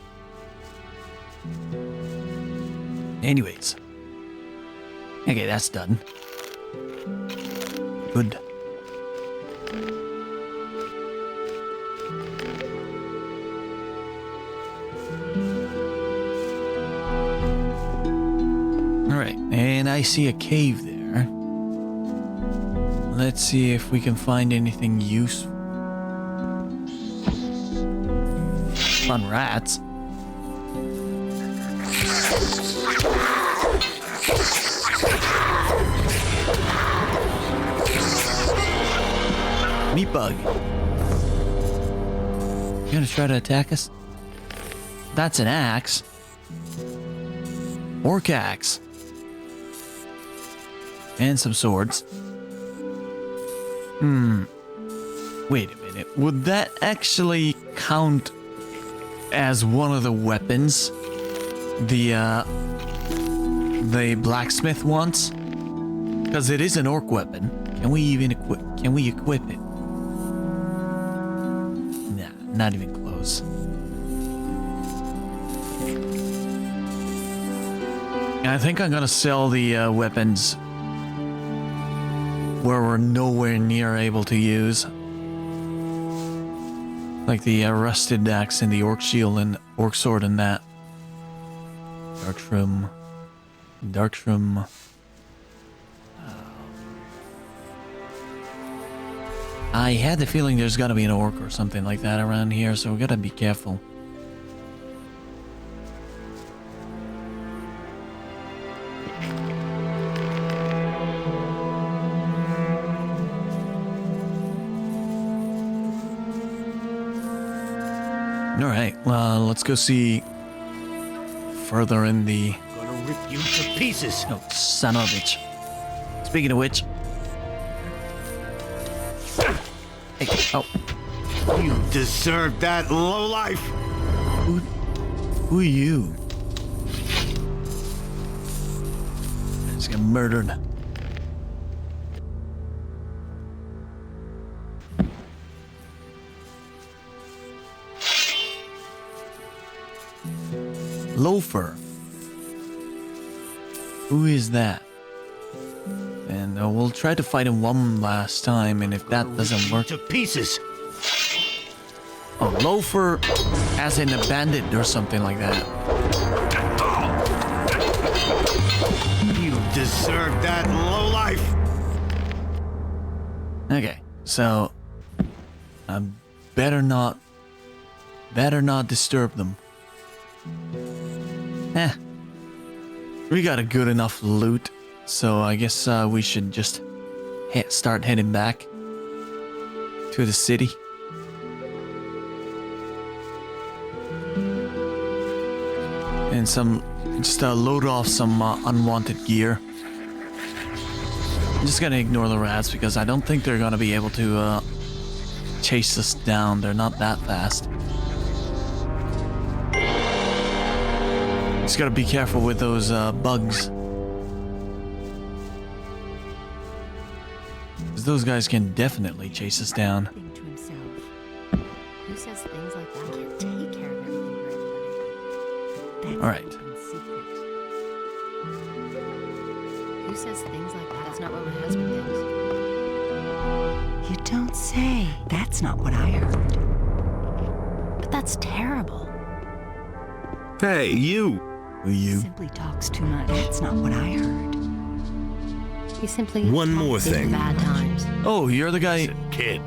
Anyways. Okay, that's done. Good. Alright, and I see a cave there. Let's see if we can find anything useful. Fun rats. Meat bug. You gonna try to attack us? That's an axe. Orc axe. And some swords. Wait a minute. Would that actually count as one of the weapons? The blacksmith wants? Because it is an orc weapon. Can we even equip it? Nah, not even close. I think I'm gonna sell the weapons where we're nowhere near able to use. Like the rusted axe and the orc shield and orc sword and that. Darkshroom. I had the feeling there's gotta be an orc or something like that around here, so we gotta be careful. Alright, well, let's go see further in the... Gonna rip you to pieces. Oh, son of a bitch. Speaking of which... Hey, oh. You deserve that, lowlife! Who are you? I just got murdered. Loafer. Who is that? And we'll try to fight him one last time, and if that doesn't work... To pieces! Oh, Loafer as in a bandit or something like that. You deserve that, lowlife! Okay, so... better not disturb them. We got a good enough loot, so I guess we should just start heading back to the city. and just load off some unwanted gear. I'm just gonna ignore the rats because I don't think they're gonna be able to chase us down. They're not that fast. Just gotta be careful with those bugs. Because those guys can definitely chase us down. Who says things like that? Can't take care of everything for everybody. All right. Who says things like that? That's not what my husband thinks. You don't say. That's not what I heard. But that's terrible. Hey, you! You simply talks too much. That's not what I heard. He simply One more talks in thing. Bad times. Oh, you're the guy. Kid,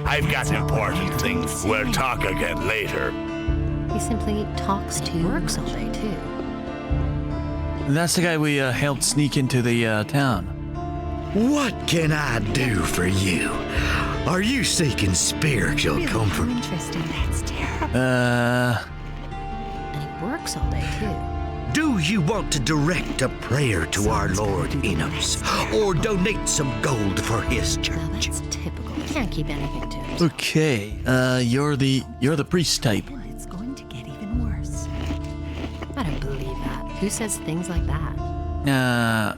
I've got important things. We'll talk again later. He simply talks too. Works all day too. That's the guy we helped sneak into the town. What can I do for you? Are you seeking spiritual Really comfort? interesting. That's terrible. And he works all day too. Do you want to direct a prayer to our Lord Enos, or donate some gold for his Now church? that's typical. He can't keep anything to himself. Okay, you're the priest type. It's going to get even worse. I don't believe that. Who says things like that?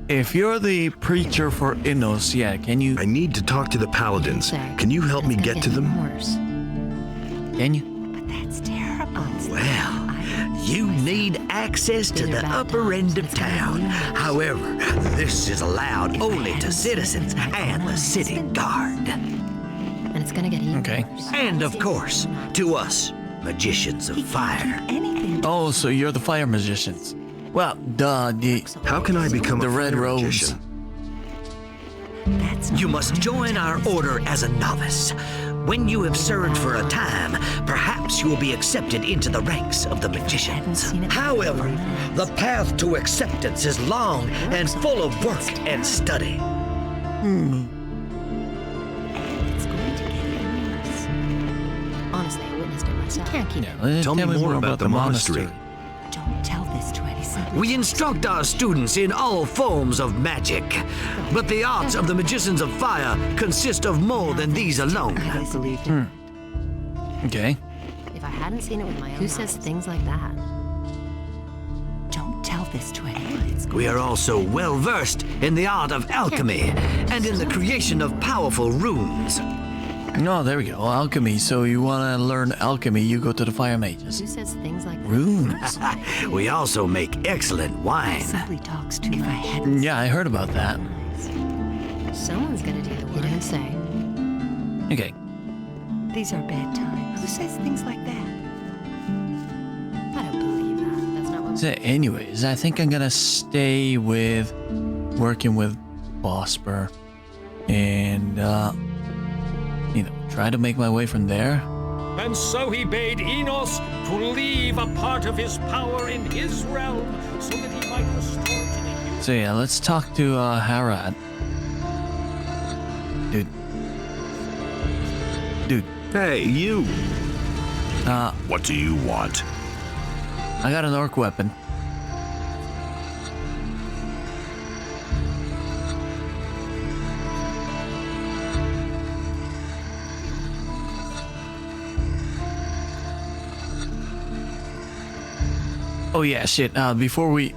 If you're the preacher for Innos, yeah, can you? I need to talk to the paladins. Can you help me get to them? Worse. Can you? But that's terrible. Well, you need access to the upper end of town. However, this is allowed only to citizens and the city guard. And it's gonna get even Okay. worse. And of course, to us, magicians of fire. Anything. Oh, so you're the fire magicians. Well, duh. How can I become The a red fire robes. magician? That's not You must join our order as a novice. When you have served for a time, perhaps you will be accepted into the ranks of the magicians. However, the path to acceptance is long and full of work and study. It's going to get even worse. Honestly, I witnessed it myself. Can't keep Yeah, Tell me more about the monastery. Don't tell this to anyone. We instruct our students in all forms of magic, but the arts of the magicians of fire consist of more than these alone. I believe it. Okay. If I hadn't seen it with my own eyes. Who says things like that? Don't tell this to anyone. It's We are also well versed in the art of alchemy and in the creation of powerful runes. Oh, there we go. Alchemy. So you want to learn alchemy, you go to the fire mages. Who says things like that? Runes. We also make excellent wine. simply talks too much. I hadn't Yeah, I heard about that. Someone's gonna do the work. You don't say. Okay. These are bad times. Who says things like that? I don't believe that. That's not what. So anyways, I think I'm gonna stay with working with Bosper and try to make my way from there. And so he bade Enos to leave a part of his power in his realm so that he might restore to the So yeah, let's talk to Harad. Dude. Hey, you! What do you want? I got an orc weapon. Oh yeah, shit. Before we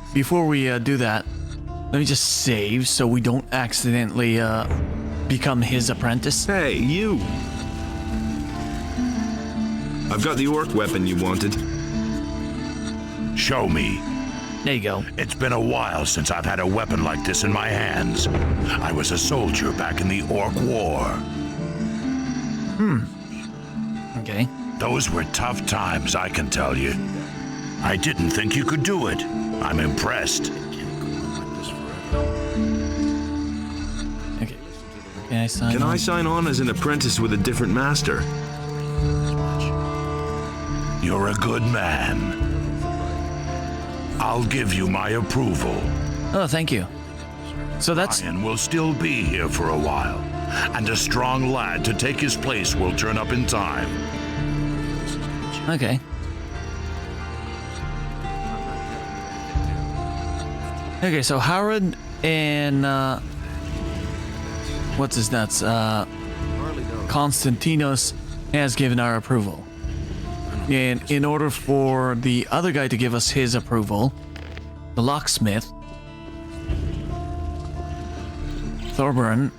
do that, let me just save so we don't accidentally become his apprentice. Hey, you! I've got the orc weapon you wanted. Show me. There you go. It's been a while since I've had a weapon like this in my hands. I was a soldier back in the Orc War. Okay. Those were tough times, I can tell you. I didn't think you could do it. I'm impressed. Okay. Can I sign Can on? I sign on as an apprentice with a different master? You're a good man. I'll give you my approval. Oh, thank you. So that's... Ryan will still be here for a while, and a strong lad to take his place will turn up in time. Okay. Okay, so Howard and what's his nuts? Konstantinos has given our approval. And in order for the other guy to give us his approval, the locksmith, Thorburn,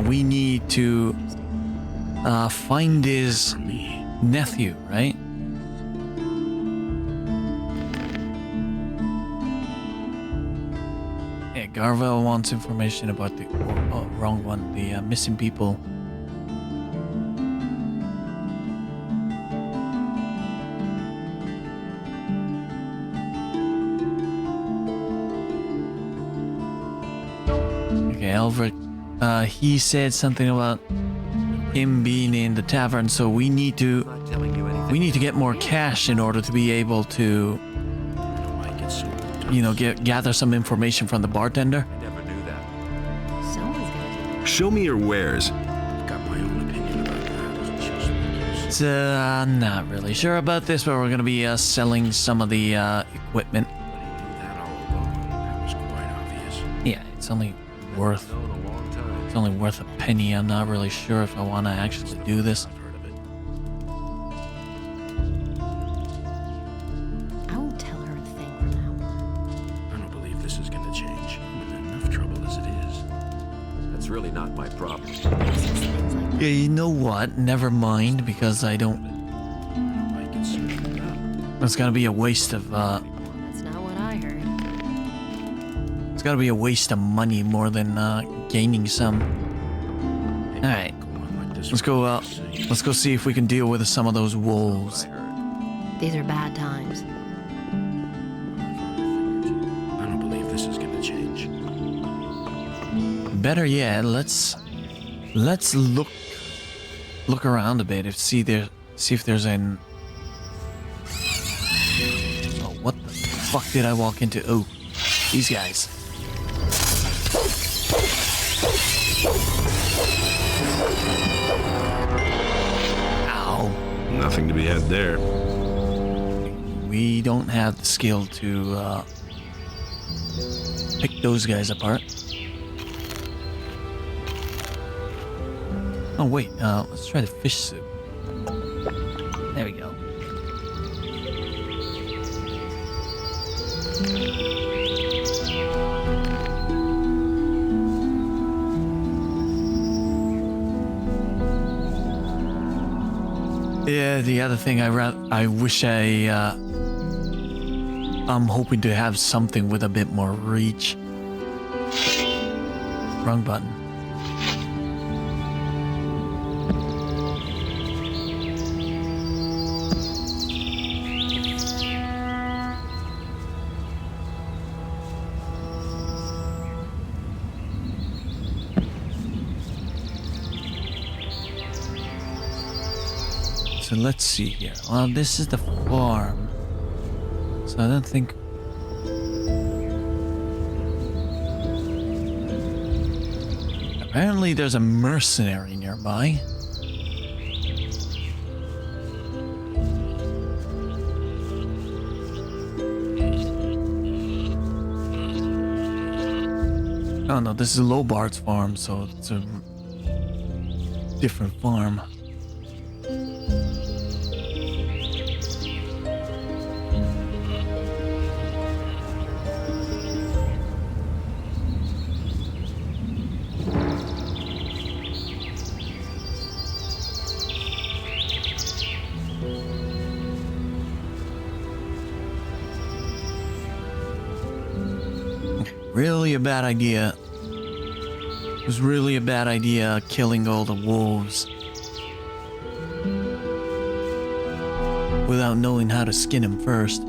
we need to find his nephew, right? Yeah, Garvel wants information about the wrong one, the missing people. Okay, Elric, he said something about him being in the tavern, so we need to get more cash in order to be able to, you know, gather some information from the bartender. I never knew that. Someone's gonna do Show me your wares. I've got my own opinion about that. So, I'm not really sure about this, but we're gonna be selling some of the equipment. That all along. That was quite obvious. Yeah, it's only worth a penny. I'm not really sure if I want to actually do this. I've heard of it. I won't tell her a thing from now on. I don't believe this is going to change. I'm in enough trouble as it is. That's really not my problem. Yeah, you know what? Never mind, because I don't. I like it served up. It's gonna be a waste of. That's not what I heard. It's gonna be a waste of money more than gaining some. All right, let's go. Let's go see if we can deal with some of those wolves. These are bad times. I don't believe this is going to change. Better yet, let's look around a bit and see if there's an. Oh, what the fuck did I walk into? Oh, these guys. Ow. Nothing to be had there. We don't have the skill to pick those guys apart. Oh wait, let's try the fish soup. There we go. Yeah, the other thing I wish I'm hoping to have something with a bit more reach. Wrong button. So let's see here. Well, this is the farm. So I don't think... Apparently there's a mercenary nearby. Oh no, this is Lobard's farm, so it's a different farm. Really a bad idea. It was really a bad idea killing all the wolves without knowing how to skin them first.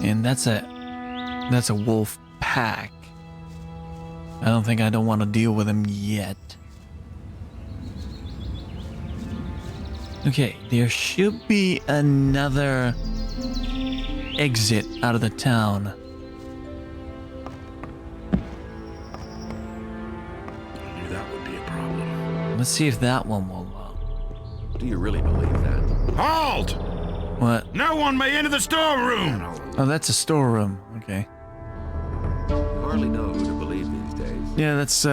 And that's a wolf pack. I don't want to deal with them yet. Okay, there should be another exit out of the town. I knew that would be a problem. Let's see if that one will. Do you really believe that? Halt! What? No one may enter the storeroom! Oh, that's a storeroom. Okay. You hardly know who to believe these days. Yeah, that's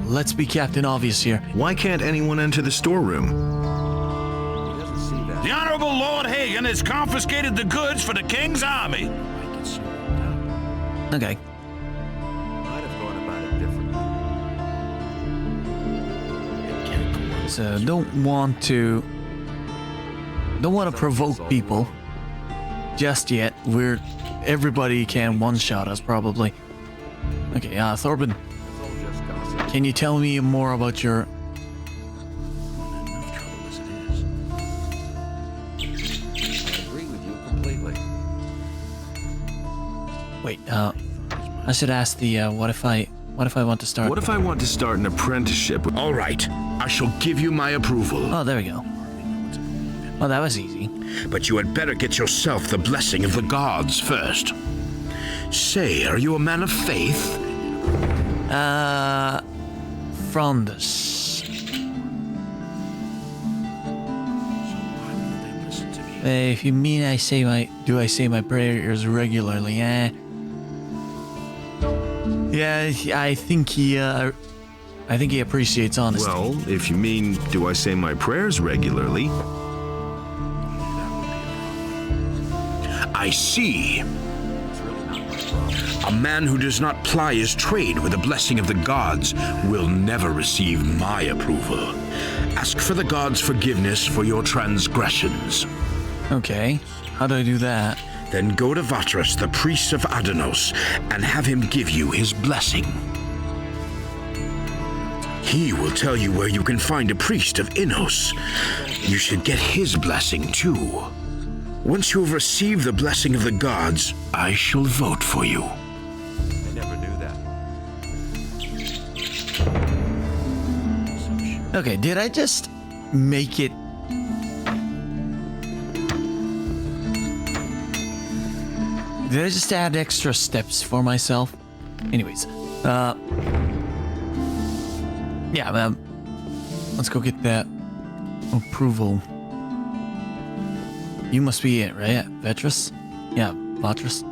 let's be Captain Obvious here. Why can't anyone enter the storeroom? He doesn't see that. The Honorable Lord Hagen has confiscated the goods for the King's army. Okay. Might have gone about it differently. So don't want to provoke people just yet. Everybody can one-shot us probably. Okay, Thorben, can you tell me more about your... Enough trouble as it is. I agree with you completely. Wait, I should ask the what if I want to start... What if I want to start an apprenticeship? All right, I shall give you my approval. Oh, there we go. Oh, that was easy. But you had better get yourself the blessing of the gods first. Say, are you a man of faith? From the... If you mean I say my prayers regularly, Yeah, I think he appreciates honesty. Well, if you mean, do I say my prayers regularly? I see. A man who does not ply his trade with the blessing of the gods will never receive my approval. Ask for the gods' forgiveness for your transgressions. Okay, how do I do that? Then go to Vatras, the priest of Adanos, and have him give you his blessing. He will tell you where you can find a priest of Innos. You should get his blessing too. Once you have received the blessing of the gods, I shall vote for you. I never knew that. Okay, did I just make it... Did I just add extra steps for myself? Anyways, yeah, let's go get that approval. You must be it, right? Vatras? Yeah, Vatras.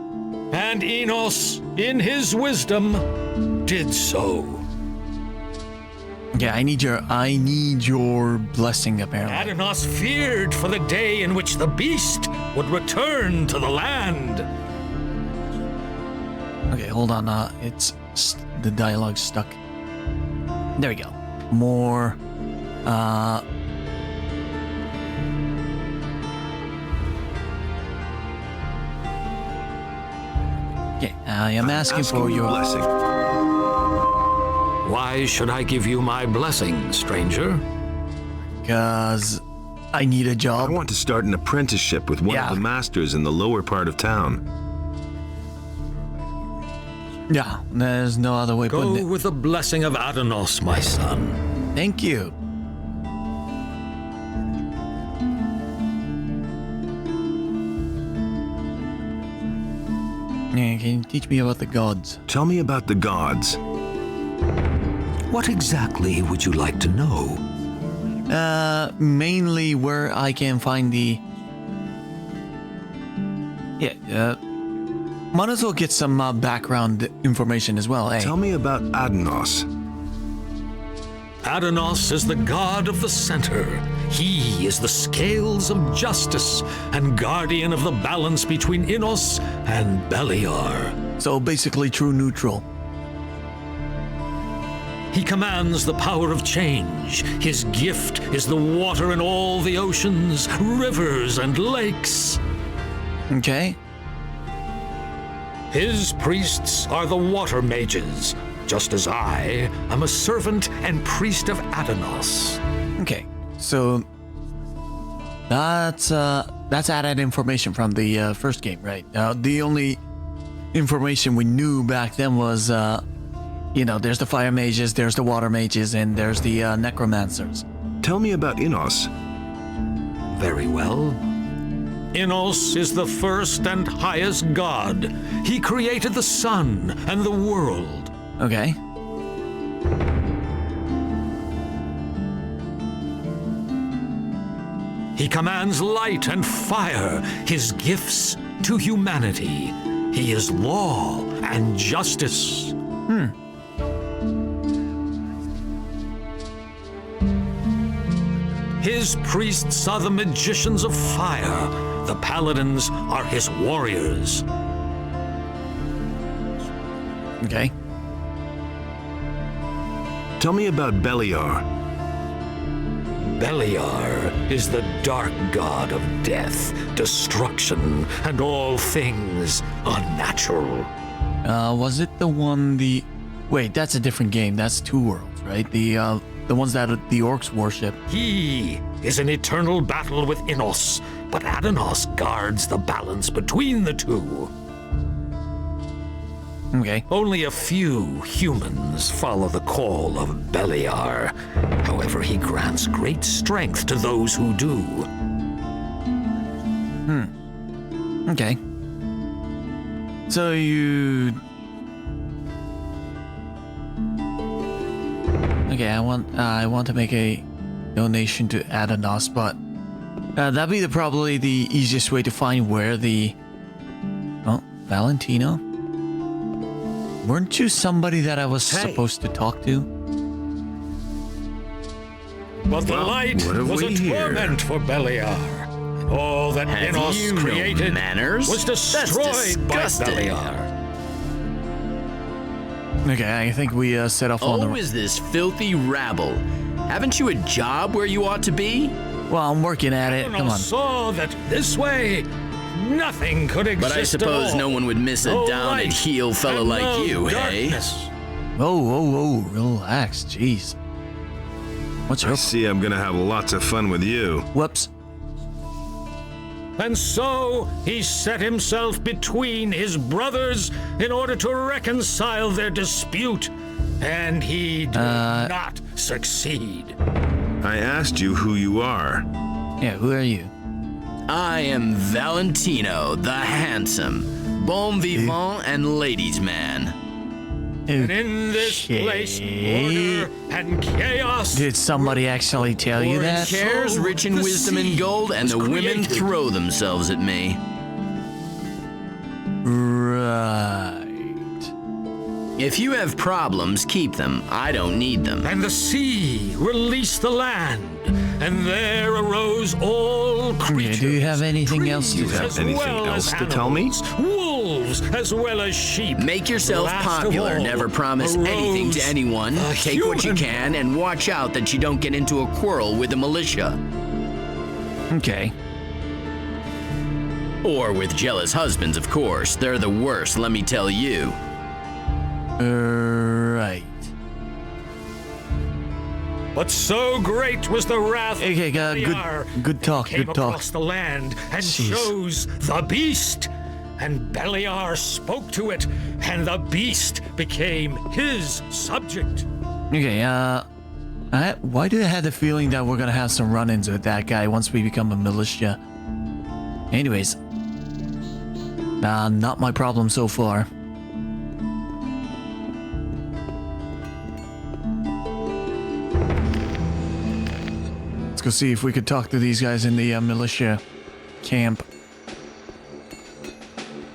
And Enos, in his wisdom, did so. Yeah, I need your blessing, apparently. Adanos feared for the day in which the beast would return to the land. Okay, hold on. The dialogue's stuck. There we go. More. Okay, I am asking for your blessing. Why should I give you my blessing, stranger? Because I need a job. I want to start an apprenticeship with one of the masters in the lower part of town. Yeah, there's no other way putting it. Go with the blessing of Adanos, my son. Thank you. Yeah, can you teach me about the gods? Tell me about the gods. What exactly would you like to know? Mainly where I can find the... Yeah, might as well get some background information as well, eh? Tell me about Adanos. Adanos is the god of the center. He is the scales of justice and guardian of the balance between Innos and Beliar. So basically true neutral. He commands the power of change. His gift is the water in all the oceans, rivers, and lakes. Okay. His priests are the water mages, just as I am a servant and priest of Adanos. Okay, so that's added information from the first game, right? The only information we knew back then was, there's the fire mages, there's the water mages, and there's the necromancers. Tell me about Innos. very well. Innos is the first and highest god. He created the sun and the world. Okay. He commands light and fire, his gifts to humanity. He is law and justice. His priests are the magicians of fire. The paladins are his warriors. Okay. Tell me about Beliar. Beliar is the dark god of death, destruction, and all things unnatural. Was it the one Wait, that's a different game. That's Two Worlds, right? The ones that the orcs worship. He is in eternal battle with Innos, but Adanos guards the balance between the two. Okay. Only a few humans follow the call of Beliar. However, he grants great strength to those who do. Okay. So you... Okay, I want to make a donation to Adanos, but that'd be probably the easiest way to find where the... Oh, Valentino? Weren't you somebody that I was supposed to talk to? But the light was a torment for Beliar. All that Innos created was destroyed by Beliar. Okay, I think we set off on the... Oh, is this filthy rabble? Haven't you a job where you ought to be? Well, I'm working at it. Come on. Saw that this way, nothing could exist. But I suppose no one would miss a down-and heel fellow like you, darkness. hey? Whoa, relax, jeez. What's your... I see I'm gonna have lots of fun with you. Whoops. And so he set himself between his brothers in order to reconcile their dispute, and he did not succeed. I asked you who you are. Yeah, who are you? I am Valentino, the handsome, bon vivant and ladies' man. And in this place, order and chaos. Did somebody actually tell you that? Cares, rich in wisdom and gold, and the women throw themselves at me. Right. If you have problems, keep them. I don't need them. And the sea released the land, and there arose all creatures. Okay, do you have anything else to tell? Anything else to tell me? Wolves as well as sheep. Make yourself popular. Never promise anything to anyone. Take what you can and watch out that you don't get into a quarrel with the militia. Okay. Or with jealous husbands, of course. They're the worst, let me tell you. Right. But so great was the wrath Okay, good talk, came good talk. across the land and chose the beast. And Beliar spoke to it, and the beast became his subject. Okay, why do I have the feeling that we're gonna have some run-ins with that guy once we become a militia? Anyways. Not my problem so far. Let's go see if we could talk to these guys in the militia camp.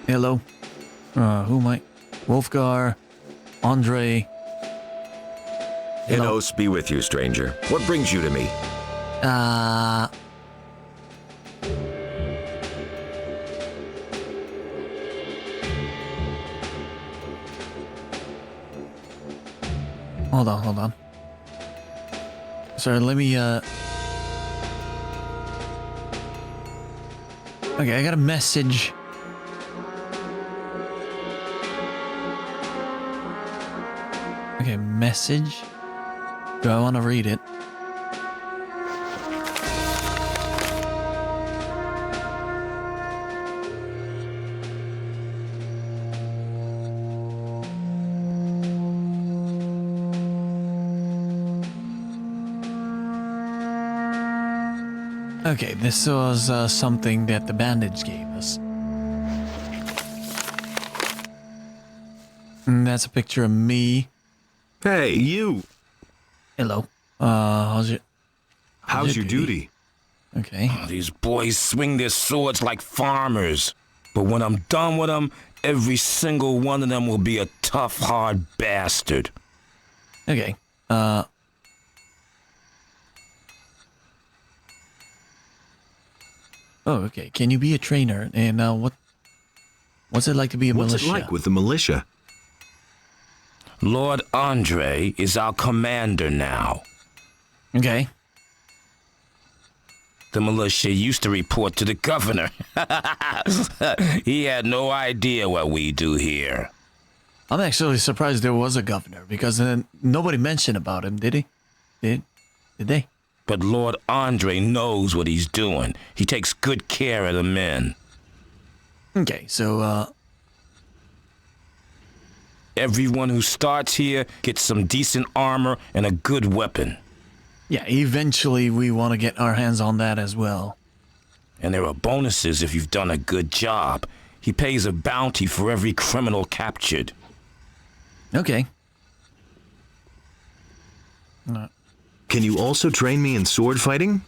Hello. Who am I? Wolfgar. Andre. Innos be with you, stranger. What brings you to me? Hold on. Sorry, let me, Okay, I got a message. Okay, message. Do I want to read it? Okay, this was something that the bandage gave us. And that's a picture of me. Hey, you. Hello. How's your duty? Okay. Oh, these boys swing their swords like farmers. But when I'm done with them, every single one of them will be a tough, hard bastard. Okay. Oh, okay. Can you be a trainer? And what's it like to be a militia? What's it like with the militia? Lord Andre is our commander now. Okay. The militia used to report to the governor. He had no idea what we do here. I'm actually surprised there was a governor, because nobody mentioned about him, did he? Did they? But Lord Andre knows what he's doing. He takes good care of the men. Okay, so, everyone who starts here gets some decent armor and a good weapon. Yeah, eventually we want to get our hands on that as well. And there are bonuses if you've done a good job. He pays a bounty for every criminal captured. Okay. Can you also train me in sword fighting?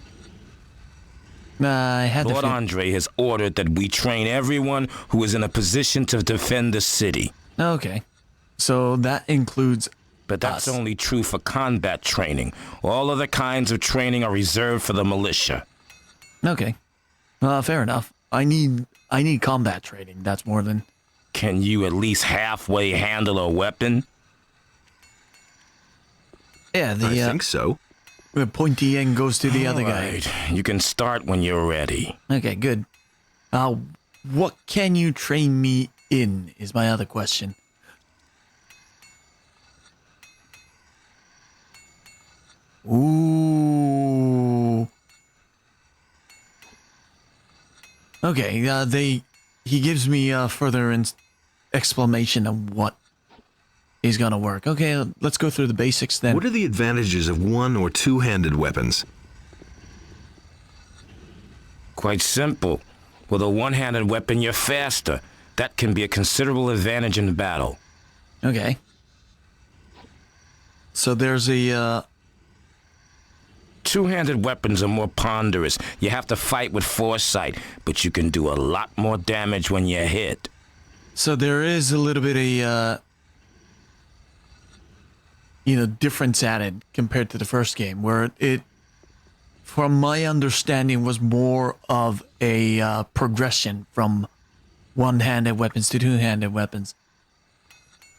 I had Lord Andre has ordered that we train everyone who is in a position to defend the city. Okay. So that includes But that's only true for combat training. All other kinds of training are reserved for the militia. Okay. Fair enough. I need combat training. That's more than... Can you at least halfway handle a weapon? Yeah, I think so. The pointy end goes to the other guy. Right. You can start when you're ready. Okay, good. What can you train me in is my other question. Ooh. Okay, he gives me further explanation of what is gonna work. Okay, let's go through the basics then. What are the advantages of one- or two-handed weapons? Quite simple. With a one-handed weapon, you're faster. That can be a considerable advantage in battle. Okay. So there's a... Two-handed weapons are more ponderous. You have to fight with foresight, but you can do a lot more damage when you're hit. So there is a little bit of difference added compared to the first game, where it, from my understanding, was more of a progression from one-handed weapons to two-handed weapons.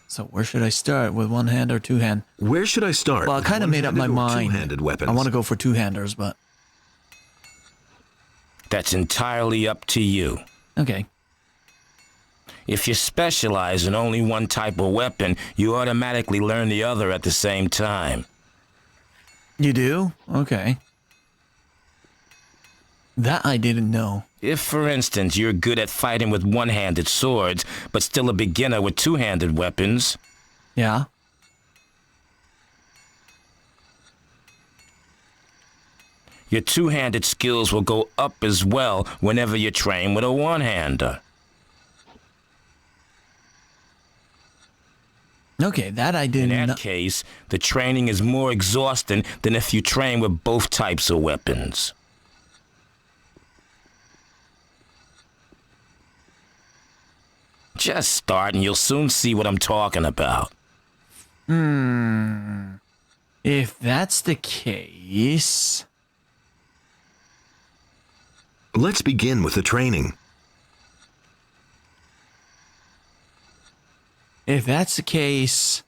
So where should I start, with one hand or two hand? Where should I start? Well, I kind of made up my mind. Two-handed weapons. I want to go for two-handers, but... That's entirely up to you. Okay. If you specialize in only one type of weapon, you automatically learn the other at the same time. You do? Okay. That I didn't know. If, for instance, you're good at fighting with one-handed swords, but still a beginner with two-handed weapons... Yeah? Your two-handed skills will go up as well whenever you train with a one-hander. Okay, that I didn't know. In that case, the training is more exhausting than if you train with both types of weapons. Just start and you'll soon see what I'm talking about. If that's the case... Let's begin with the training. If that's the case...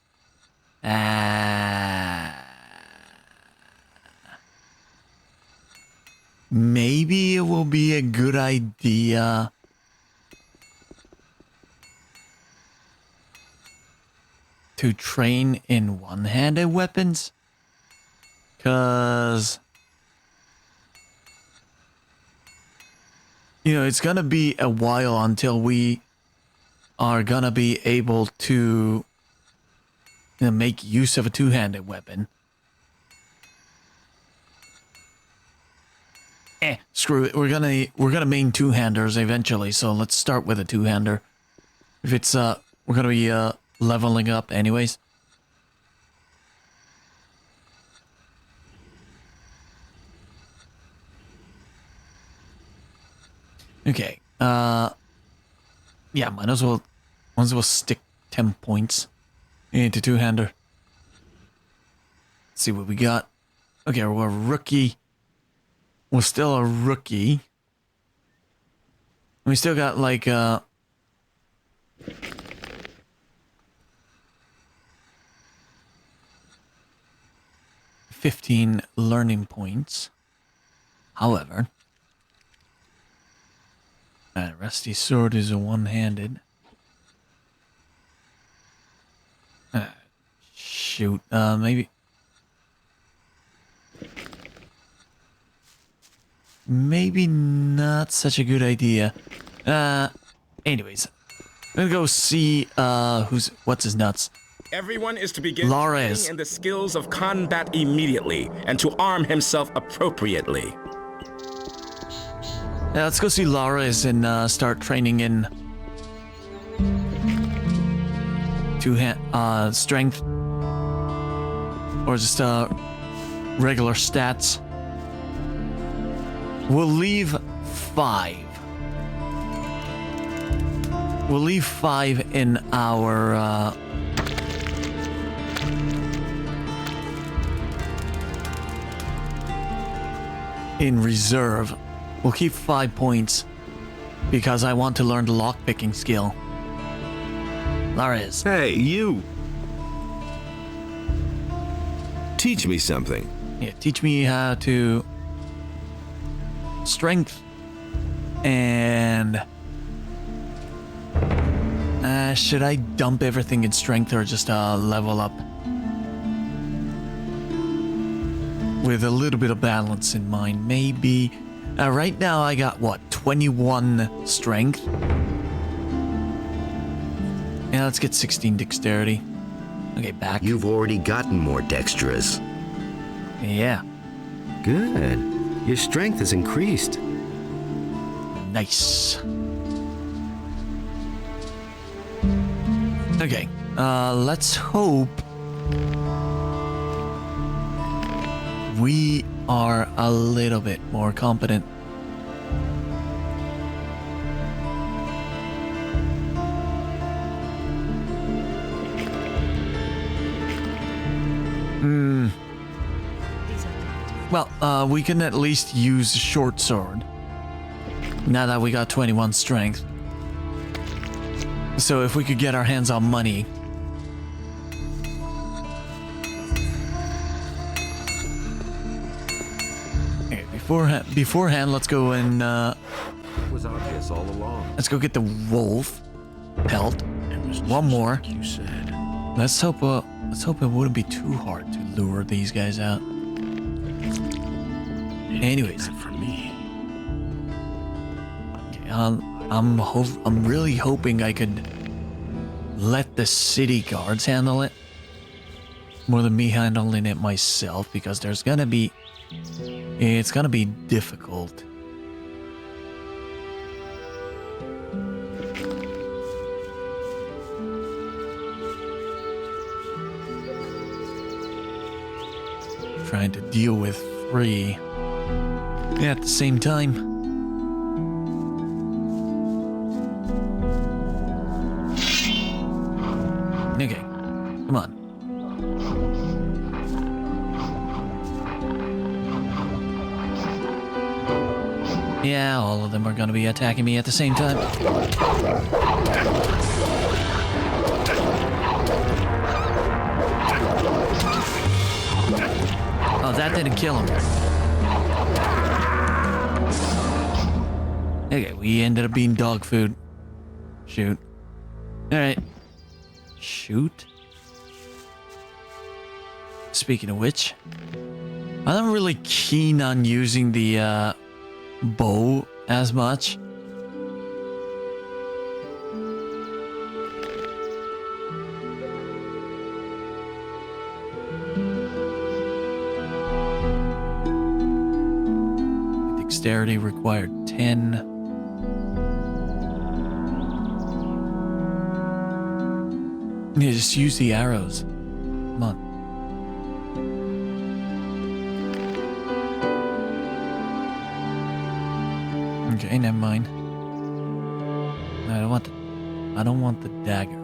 maybe it will be a good idea... to train in one-handed weapons? 'Cause... it's gonna be a while until we are gonna be able to make use of a two-handed weapon. Screw it. We're gonna main two-handers eventually, so let's start with a two-hander. If it's we're gonna be leveling up anyways. Okay. Yeah, might as well stick 10 points into two-hander. Let's see what we got. Okay, we're a rookie. We're still a rookie. We still got like 15 learning points. However, Rusty Sword is a one-handed. Shoot, maybe not such a good idea. Anyways, I'm gonna go see what's his nuts. Everyone is to begin Lares. training in the skills of combat immediately and to arm himself appropriately. Yeah, let's go see Lares and start training in two-hand strength or just regular stats. We'll leave 5. We'll leave 5 in our in reserve. We'll keep 5 points because I want to learn the lockpicking skill. Lares. Hey, you! Teach me something. Yeah, teach me how to strength and should I dump everything in strength or just level up with a little bit of balance in mind? Maybe right now I got what, 21 strength. Yeah, let's get 16 dexterity. Okay, back. You've already gotten more dexterous. Yeah. Good. Your strength has increased. Nice. Okay, let's hope we are a little bit more competent. Well, we can at least use short sword now that we got 21 strength. So if we could get our hands on money. Okay, beforehand, let's go and It was obvious all along. let's go get the wolf pelt. One more. Like you said. Let's hope it wouldn't be too hard to lure these guys out. Anyways, That for me. okay, I'm really hoping I could let the city guards handle it more than me handling it myself, because it's gonna be difficult. Trying to deal with 3 at the same time. Okay, come on. Yeah, all of them are gonna be attacking me at the same time. Oh, that didn't kill him. Okay, we ended up being dog food. Shoot. Alright. Shoot. Speaking of which, I'm not really keen on using the bow as much. Dexterity required 10. Yeah, just use the arrows. Come on. Okay, never mind. I don't want the dagger.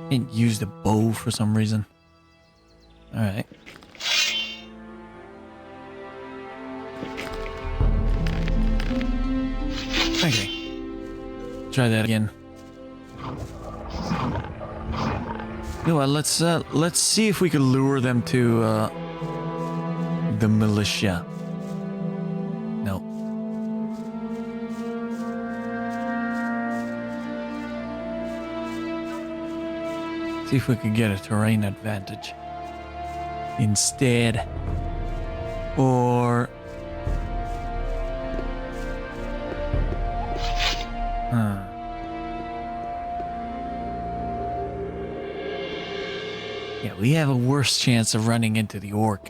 Can't use the bow for some reason. Alright. Okay. Try that again. You know what, let's see if we can lure them to the militia. No. See if we can get a terrain advantage instead. Or yeah, we have a worse chance of running into the orc.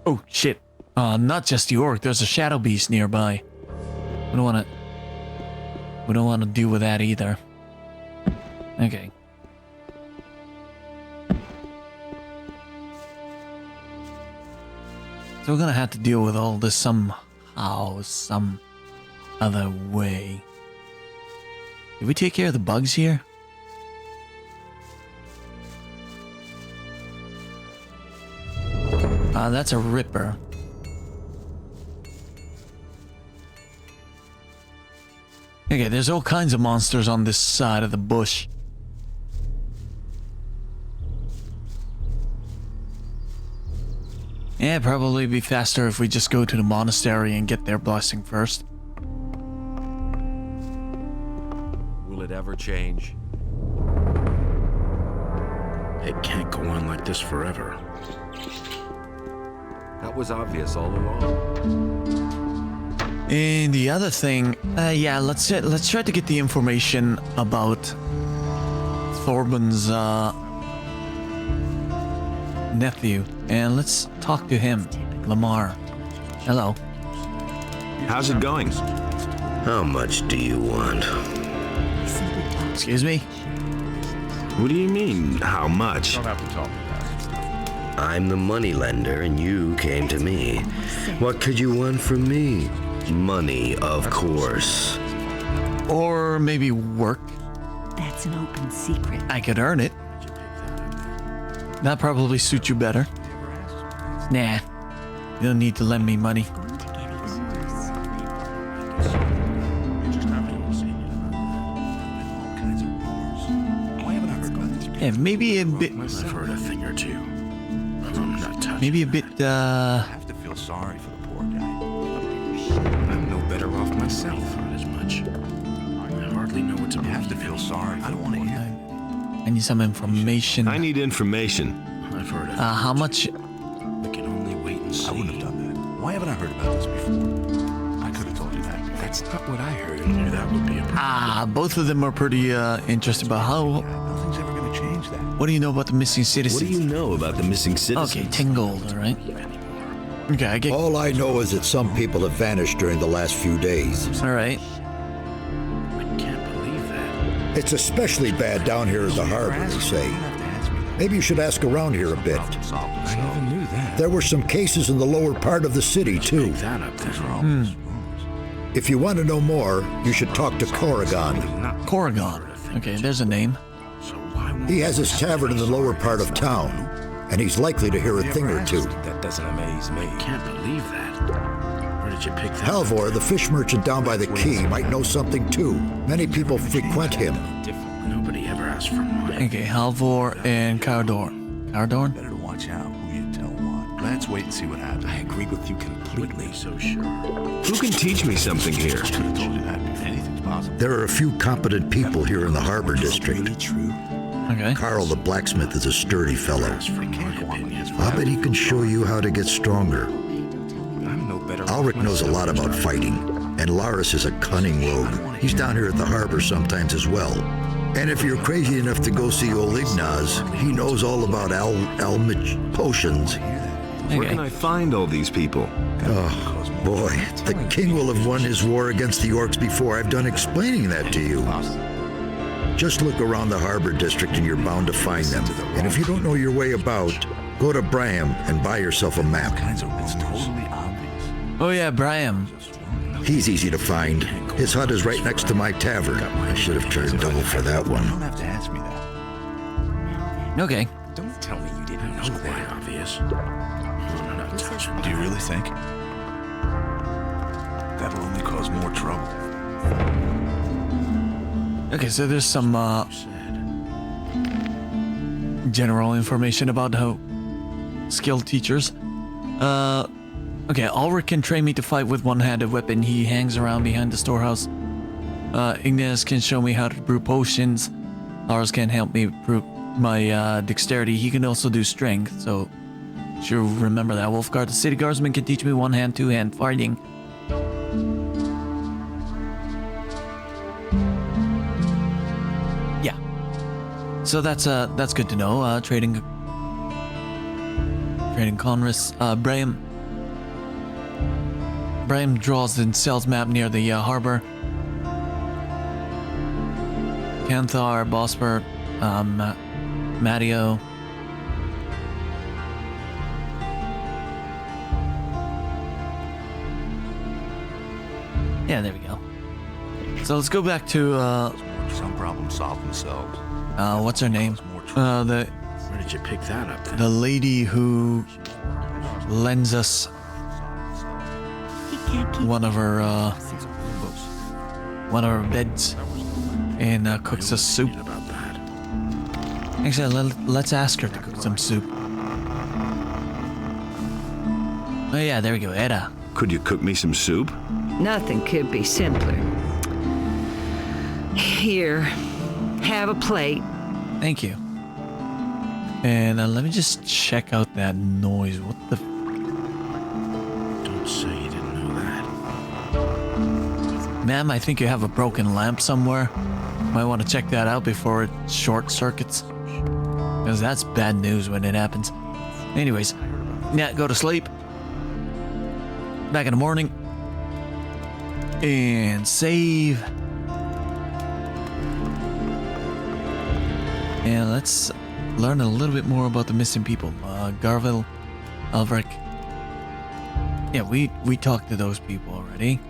Oh shit. Not just the orc, there's a shadow beast nearby. We don't wanna deal with that either. Okay. So we're gonna have to deal with all this somehow, some other way. Did we take care of the bugs here? That's a ripper. Okay, there's all kinds of monsters on this side of the bush. Yeah, probably be faster if we just go to the monastery and get their blessing first. Will it ever change? It can't go on like this forever. That was obvious all along. And the other thing, yeah, let's try to get the information about Thorben's nephew, and let's talk to him, Lamar. Hello. How's it going? How much do you want? Excuse me? What do you mean, how much? Don't have to talk to that. I'm the moneylender, and you came to me. What could you want from me? Money, of course. Or maybe work. That's an open secret. I could earn it. That probably suits you better. Nah, you don't need to lend me money. Yeah, maybe a bit. I've heard a thing or two. Maybe a bit. I have to feel sorry for the poor guy. I'm no better off myself. Not as much. I hardly know what's about. I have to feel sorry. I don't want to hear. I need some information. I need information. I've heard it. How much? We can only wait and see. I wouldn't have done that. Why haven't I heard about this before? I could have told you that. That's not what I heard. I knew that would be a problem. Both of them are pretty interested about how. Nothing's ever going to change that. What do you know about the missing citizens? What do you know about the missing citizens? Okay, 10 gold, all right. Okay, I get. All I know is that some people have vanished during the last few days. All right. I can't believe that. It's especially bad down here at the harbor, they say. Maybe you should ask around here a bit. I never knew that. There were some cases in the lower part of the city, too. That up there. If you want to know more, you should talk to Corrigan. Corrigan. Okay, there's a name. He has his tavern in the lower part of town, and he's likely to hear a thing or two. That doesn't amaze me. I can't believe that. Where did you pick that? Halvor, the fish merchant down by the quay, might know something too. Many people frequent him. Nobody ever asked for money. Okay, Halvor and Cardor. Cardor? Better to watch out who you tell what. Let's wait and see what happens. I agree with you completely. So sure. Who can teach me something here? I could have told you that before. Anything's possible. There are a few competent people here in the harbor district. Really true. Okay. Carl the blacksmith is a sturdy fellow. I I bet he can show you how to get stronger. I'm no better. Ulrich knows a lot about fighting, and Laris is a cunning rogue. He's down here at the harbor sometimes as well. And if you're crazy enough to go see old Ignaz, he knows all about Almich potions. Where can I find all these people? Oh, boy. The king will have won his war against the orcs before I've done explaining that to you. Just look around the harbor district and you're bound to find them. And if you don't know your way about, go to Braham and buy yourself a map. It's totally obvious. Oh yeah, Braham. He's easy to find. His hut is right next to my tavern. I should have charged double for that one. You don't have to ask me that. Okay. Don't tell me you didn't know that. Obvious. Do you really think? That'll only cause more trouble. Okay, so there's some general information about how skilled teachers. Okay, Ulrich can train me to fight with one-handed weapon. He hangs around behind the storehouse. Ignace can show me how to brew potions. Lars can help me improve my dexterity. He can also do strength, so sure remember that. Wolfguard, the city guardsman, can teach me one-hand, two-hand fighting. Yeah. So that's good to know. Trading Conris. Brahim draws and sells map near the harbor. Canthar, Bosper, Matteo. Yeah, there we go. So let's go back to some problems solve themselves. What's her name? Where did you pick that up then? The lady who lends us one of her beds and cooks us soup. Actually, let's ask her to cook some soup. Oh yeah, there we go, Edda. Could you cook me some soup? Nothing could be simpler. Here, have a plate. Thank you. And let me just check out that noise. What the? Don't say you didn't know that. Ma'am, I think you have a broken lamp somewhere. Might want to check that out before it short circuits. Because that's bad news when it happens. Anyways, yeah, go to sleep. Back in the morning. And save. And let's learn a little bit more about the missing people. Garville, Alvrek. Yeah, we talked to those people already.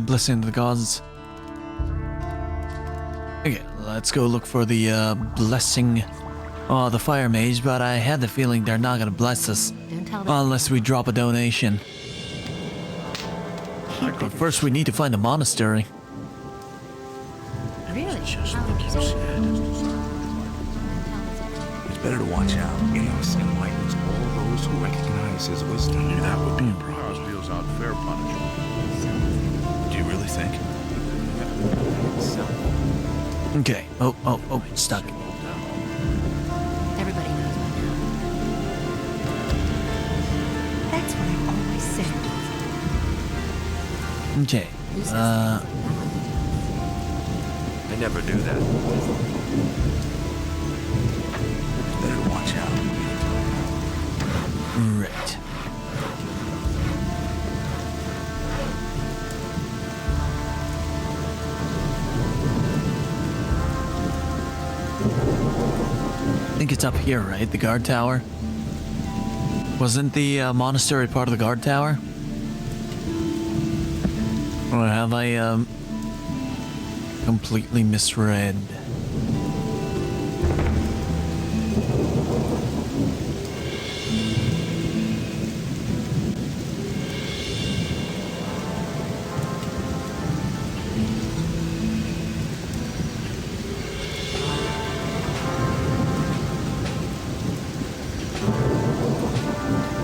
Blessing of the gods. Okay, let's go look for the blessing. Oh, the fire mage, but I had the feeling they're not gonna bless us unless we drop a donation. But first, we need to find a monastery. Really? Just like you said. It's better to watch out. Enos enlightens all those who recognize his wisdom. I knew that would be a problem. Deals out fair punishment. Do you really think? Okay. Oh, stuck. Everybody knows by now. That's what I always said. Okay. I never do that. Better watch out. Right. I think it's up here, right? The guard tower? Wasn't the monastery part of the guard tower? Or have I completely misread?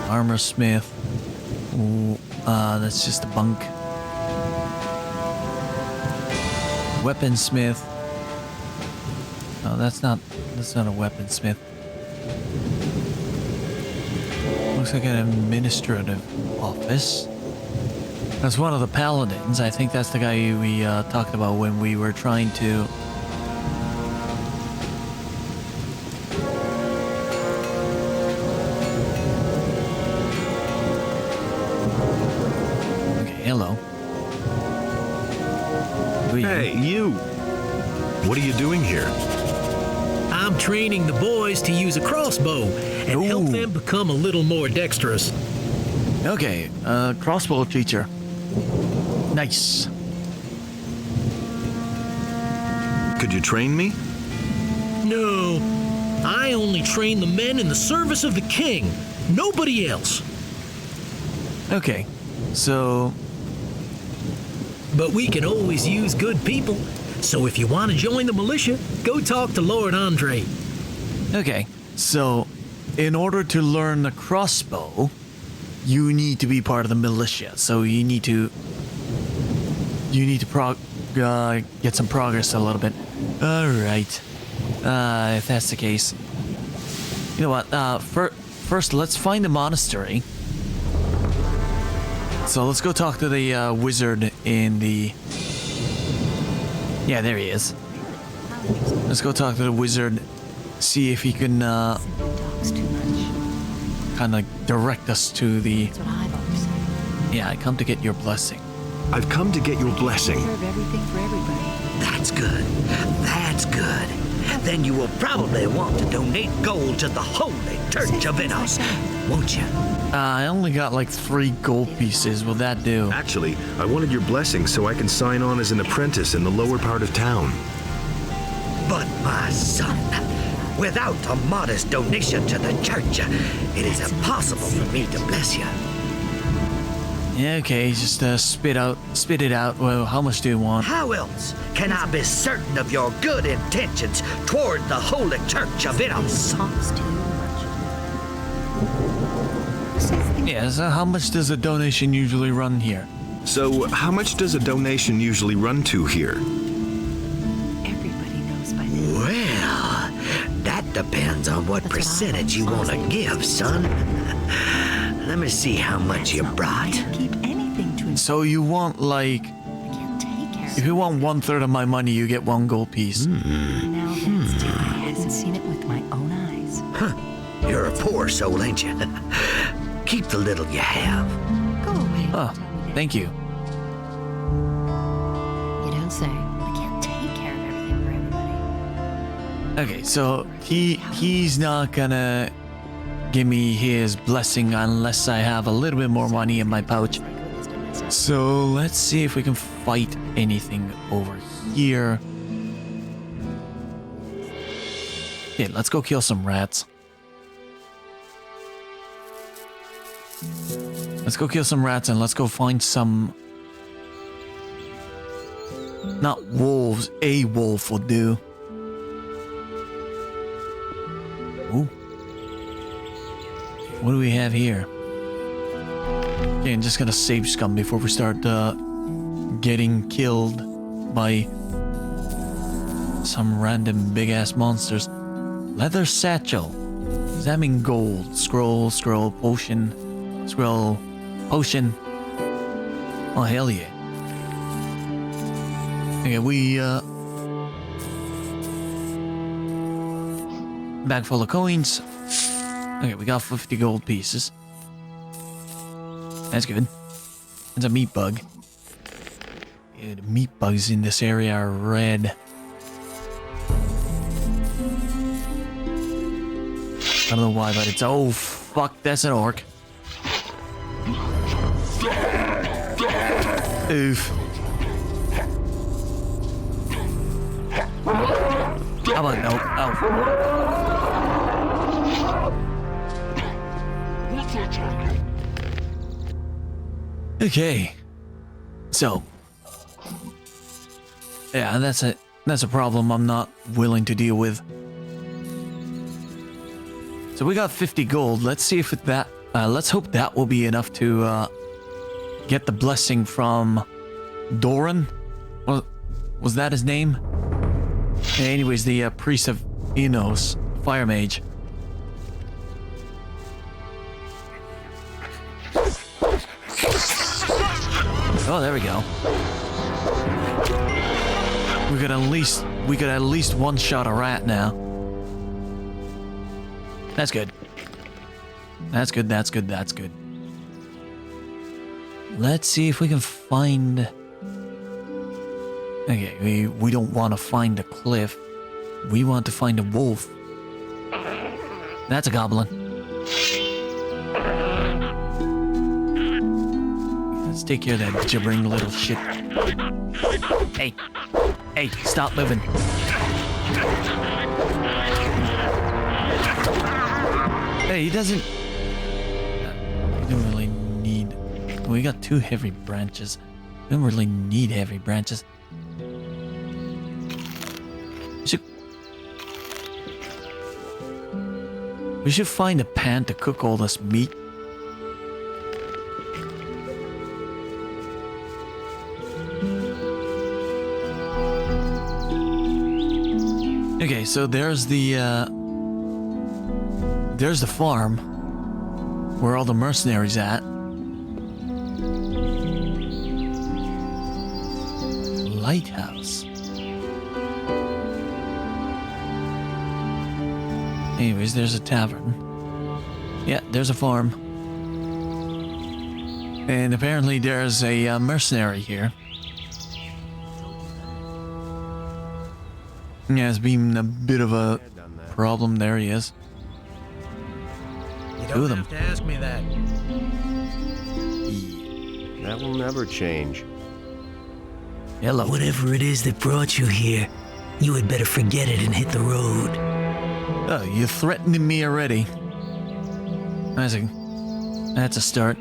Armor smith. Ooh, that's just a bunk. Weaponsmith. Oh, that's not a weaponsmith. Looks like an administrative office. That's one of the paladins. I think that's the guy we talked about when we were trying to... Okay, hello. Hey, you! What are you doing here? I'm training the boys to use a crossbow and help them become a little more dexterous. Okay, crossbow teacher. Nice. Could you train me? No, I only train the men in the service of the king. Nobody else. Okay, so... But we can always use good people. So if you want to join the militia, go talk to Lord Andre. Okay, so in order to learn the crossbow, you need to be part of the militia. So you need to get some progress a little bit. All right. If that's the case, you know what? First, let's find the monastery. So let's go talk to the wizard in the... Yeah, there he is. Let's go talk to the wizard, see if he can kind of direct us to the... Yeah, I come to get your blessing. I've come to get your blessing. That's good. That's good. Then you will probably want to donate gold to the Holy Church of Innos, won't you? I only got like 3 gold pieces. Will that do? Actually, I wanted your blessing so I can sign on as an apprentice in the lower part of town. But my son, without a modest donation to the church, it is impossible for me to bless you. Yeah, okay, just spit it out. Well, how much do you want? How else can I be certain of your good intentions toward the Holy Church of Innos? Yeah, so how much does a donation usually run here? So, how much does a donation usually run to here? Well, that depends on what percentage you want to give, son. Let me see how much you brought. So you want like... If you want 1/3 of my money, you get 1 gold piece. I haven't seen it with my own eyes. Huh. You're a poor soul, ain't you? Keep the little you have. Go away. Oh, thank you. You don't say. I can't take care of everything for everybody. Okay, so he's not gonna give me his blessing unless I have a little bit more money in my pouch. So let's see if we can fight anything over here. Okay, let's go kill some rats. Let's go kill some rats and let's go find some... Not wolves, a wolf will do. Ooh. What do we have here? Okay, I'm just gonna save scum before we start getting killed by some random big-ass monsters. Leather satchel. Does that mean gold? Scroll, potion. Scroll, potion. Oh, hell yeah. Okay, we, bag full of coins. Okay, we got 50 gold pieces. That's good. It's a meat bug. Yeah, the meat bugs in this area are red. I don't know why, but it's... Oh, fuck, that's an orc. Oof. How about no? Oh. Okay. So. Yeah, that's a problem I'm not willing to deal with. So we got 50 gold. Let's see if that let's hope that will be enough to get the blessing from Doran. Was that his name? Anyways, the priest of Innos, fire mage. Oh, there we go. We could at least one-shot a rat now. That's good. That's good. Let's see if we can find... Okay, we don't want to find a cliff. We want to find a wolf. That's a goblin. Let's take care of that gibbering little shit. Hey, stop moving. Hey, he doesn't... We don't really need... We got 2 heavy branches. We don't really need heavy branches. We should find a pan to cook all this meat. Okay, so there's the farm where all the mercenaries at. Lighthouse. Anyways, there's a tavern. Yeah, there's a farm. And apparently there's a mercenary here. Yeah, it's been a bit of a problem. There he is. You don't have to ask me that. That will never change. Hello. Whatever it is that brought you here, you had better forget it and hit the road. Oh, you're threatening me already. That's a start.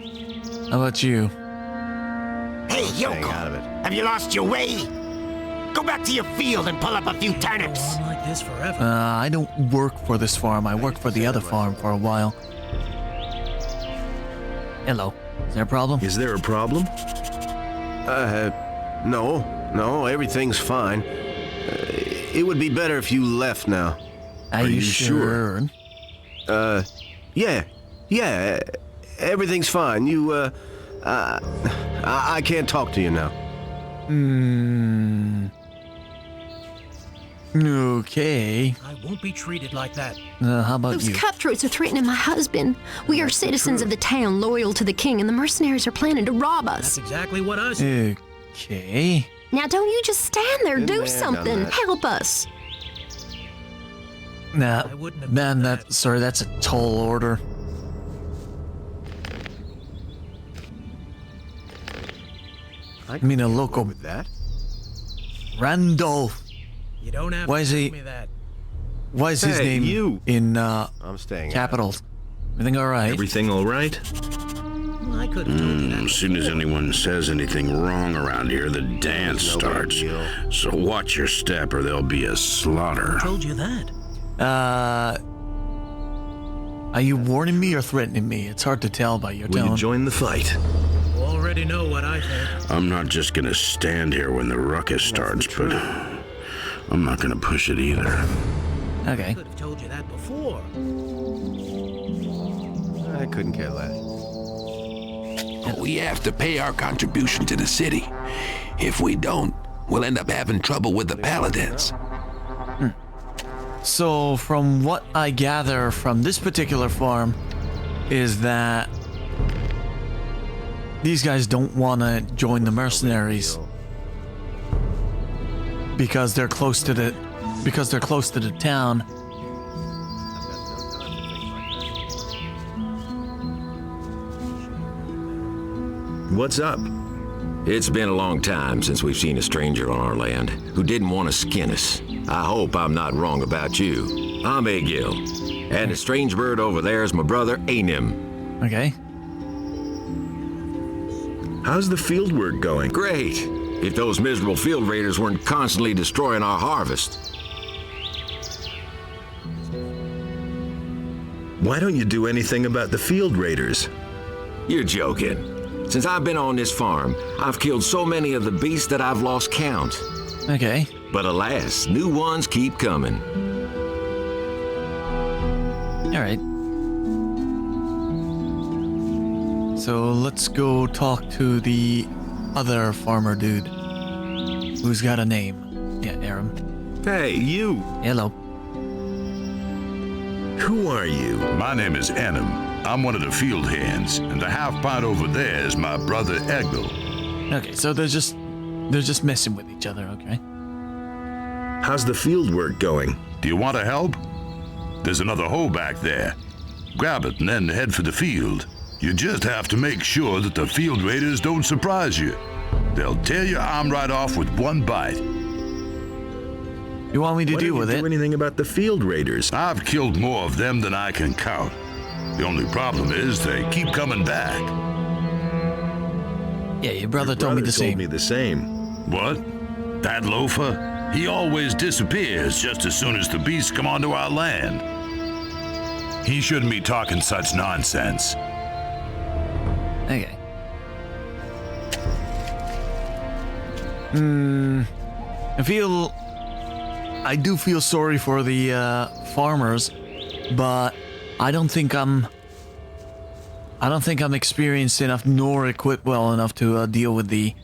How about you? Hey, Yoko! Have you lost your way? Go back to your field and pull up a few turnips. Like this forever. I don't work for this farm. I worked for the other farm for a while. Hello. Is there a problem? Is there a problem? No, everything's fine. It would be better if you left now. Are you sure? Yeah, everything's fine. I can't talk to you now. Okay. I won't be treated like that. How about Those you? cutthroats are threatening my husband. We are citizens of the town, loyal to the king, and the mercenaries are planning to rob us. That's exactly what I said. Okay. Now don't you just stand there, do something. Help us. Nah, man, that's a tall order. I mean, a local with that. Randolph. You don't have Why to is he? ask me that. Why is his name in I'm staying capitals? Everything all right? Everything all right? Well, I could have told you that. As soon as anyone says anything wrong around here, the dance starts. So watch your step or there'll be a slaughter. I told you that. Are you warning me or threatening me? It's hard to tell by your tone. Will you join the fight? You already know what I think. I'm not just gonna stand here when the ruckus starts, but I'm not gonna push it either. Okay. I could have told you that before. I couldn't care less. We have to pay our contribution to the city. If we don't, we'll end up having trouble with the paladins. So, from what I gather from this particular farm, is that these guys don't want to join the mercenaries because they're close to the town. What's up? It's been a long time since we've seen a stranger on our land who didn't want to skin us. I hope I'm not wrong about you. I'm Egil, and the strange bird over there is my brother Anim. Okay. How's the field work going? Great, if those miserable field raiders weren't constantly destroying our harvest. Why don't you do anything about the field raiders? You're joking. Since I've been on this farm, I've killed so many of the beasts that I've lost count. Okay. But alas, new ones keep coming. All right. So let's go talk to the other farmer dude who's got a name. Yeah, Aram. Hey, you. Hello. Who are you? My name is Enum. I'm one of the field hands, and the half-pint over there is my brother Eggle. Okay, so they're just messing with each other, okay? How's the field work going? Do you want to help? There's another hole back there. Grab it and then head for the field. You just have to make sure that the field raiders don't surprise you. They'll tear your arm right off with one bite. You want me to deal with it? Do anything about the field raiders? I've killed more of them than I can count. The only problem is they keep coming back. Yeah, your brother told me the same. What? That loafer? He always disappears just as soon as the beasts come onto our land. He shouldn't be talking such nonsense. Okay. I do feel sorry for the farmers, but I don't think I'm experienced enough nor equipped well enough to deal with the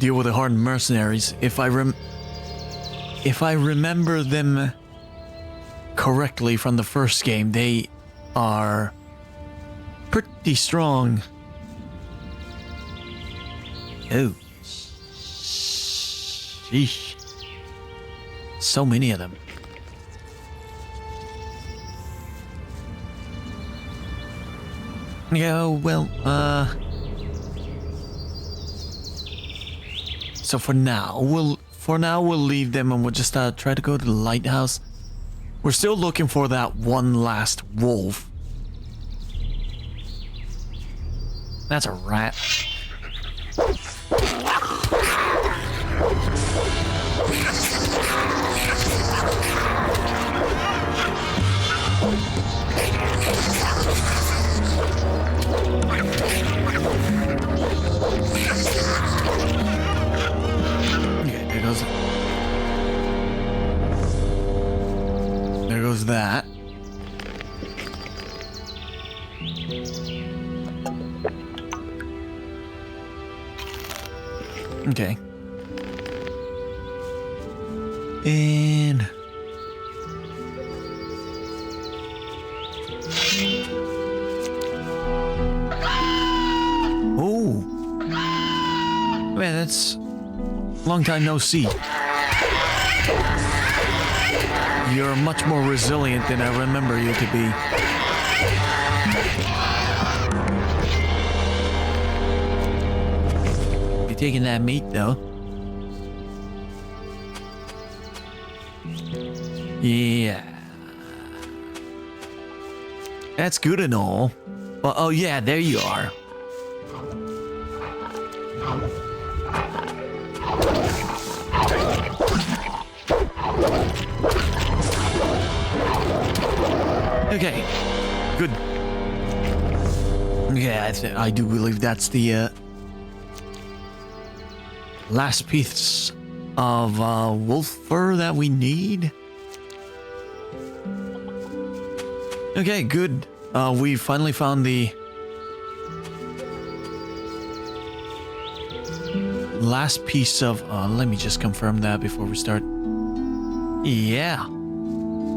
hardened mercenaries. If I remember them correctly from the first game, they are pretty strong. Oh, sheesh. So many of them. Yeah, well, so for now we'll leave them and we'll just try to go to the lighthouse. We're still looking for that one last wolf. That's a rat. There goes that. Okay. And oh, man, that's long time no see. You're much more resilient than I remember you to be. You taking that meat, though? Yeah. That's good and all. Well, oh yeah, there you are. Okay, good. Yeah, I do believe that's the last piece of wolf fur that we need. Okay, good. We finally found the last piece of... let me just confirm that before we start. Yeah.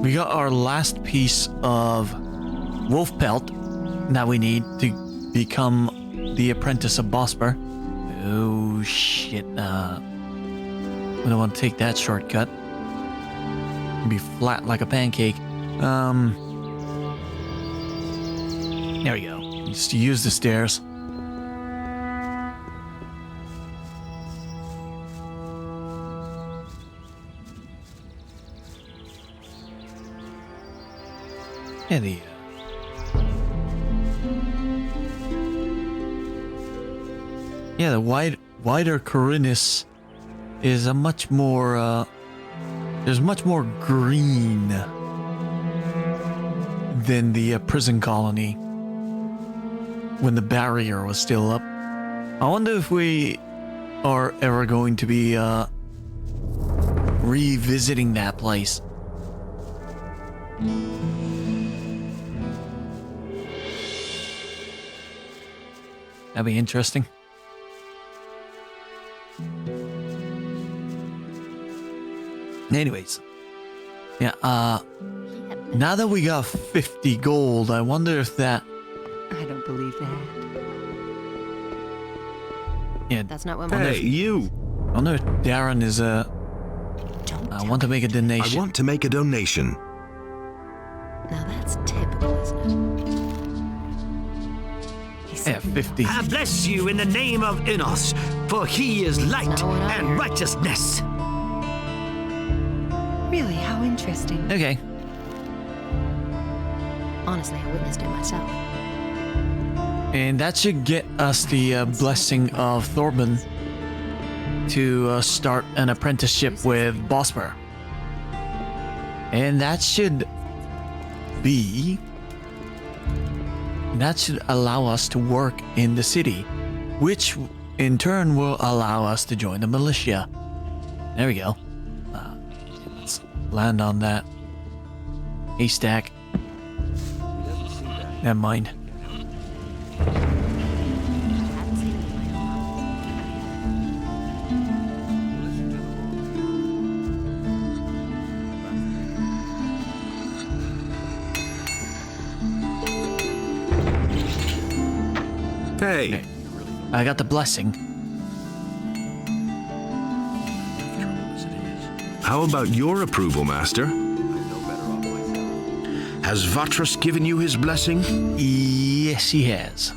We got our last piece of wolf pelt that we need to become the apprentice of Bosper. Oh, shit. We don't want to take that shortcut. Be flat like a pancake. There we go. Just use the stairs. Yeah, the wider Corinus is a much more there's much more green than the prison colony when the barrier was still up. I wonder if we are ever going to be revisiting that place. That'd be interesting. Anyways. Yeah, now that we got 50 gold, I wonder if that... I don't believe that. Yeah. That's not what Hey, you! I wonder if Darren is I want to make a donation. I want to make a donation. Now that's typical, isn't it? Yeah, 50. I bless you in the name of Innos, for he is light and righteousness. Really, how interesting. Okay. Honestly, I witnessed it myself. And that should get us the blessing of Thorben to start an apprenticeship with Bosper. And that should be... That should allow us to work in the city, which in turn will allow us to join the militia. There we go. Let's land on that haystack. Never mind. Hey. Okay. I got the blessing. How about your approval, Master? Has Vatras given you his blessing? Yes, he has.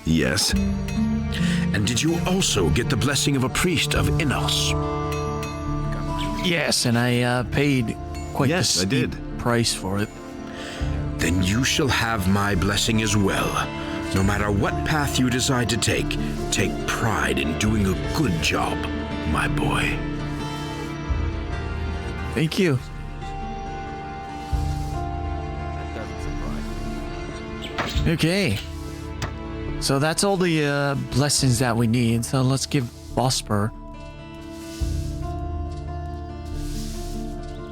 Yes. And did you also get the blessing of a priest of Innos? Yes, and I paid quite Yes, the I steep did. price for it. Then you shall have my blessing as well. No matter what path you decide to take pride in doing a good job, my boy. Thank you. Okay. So that's all the blessings that we need. So let's give Bosper.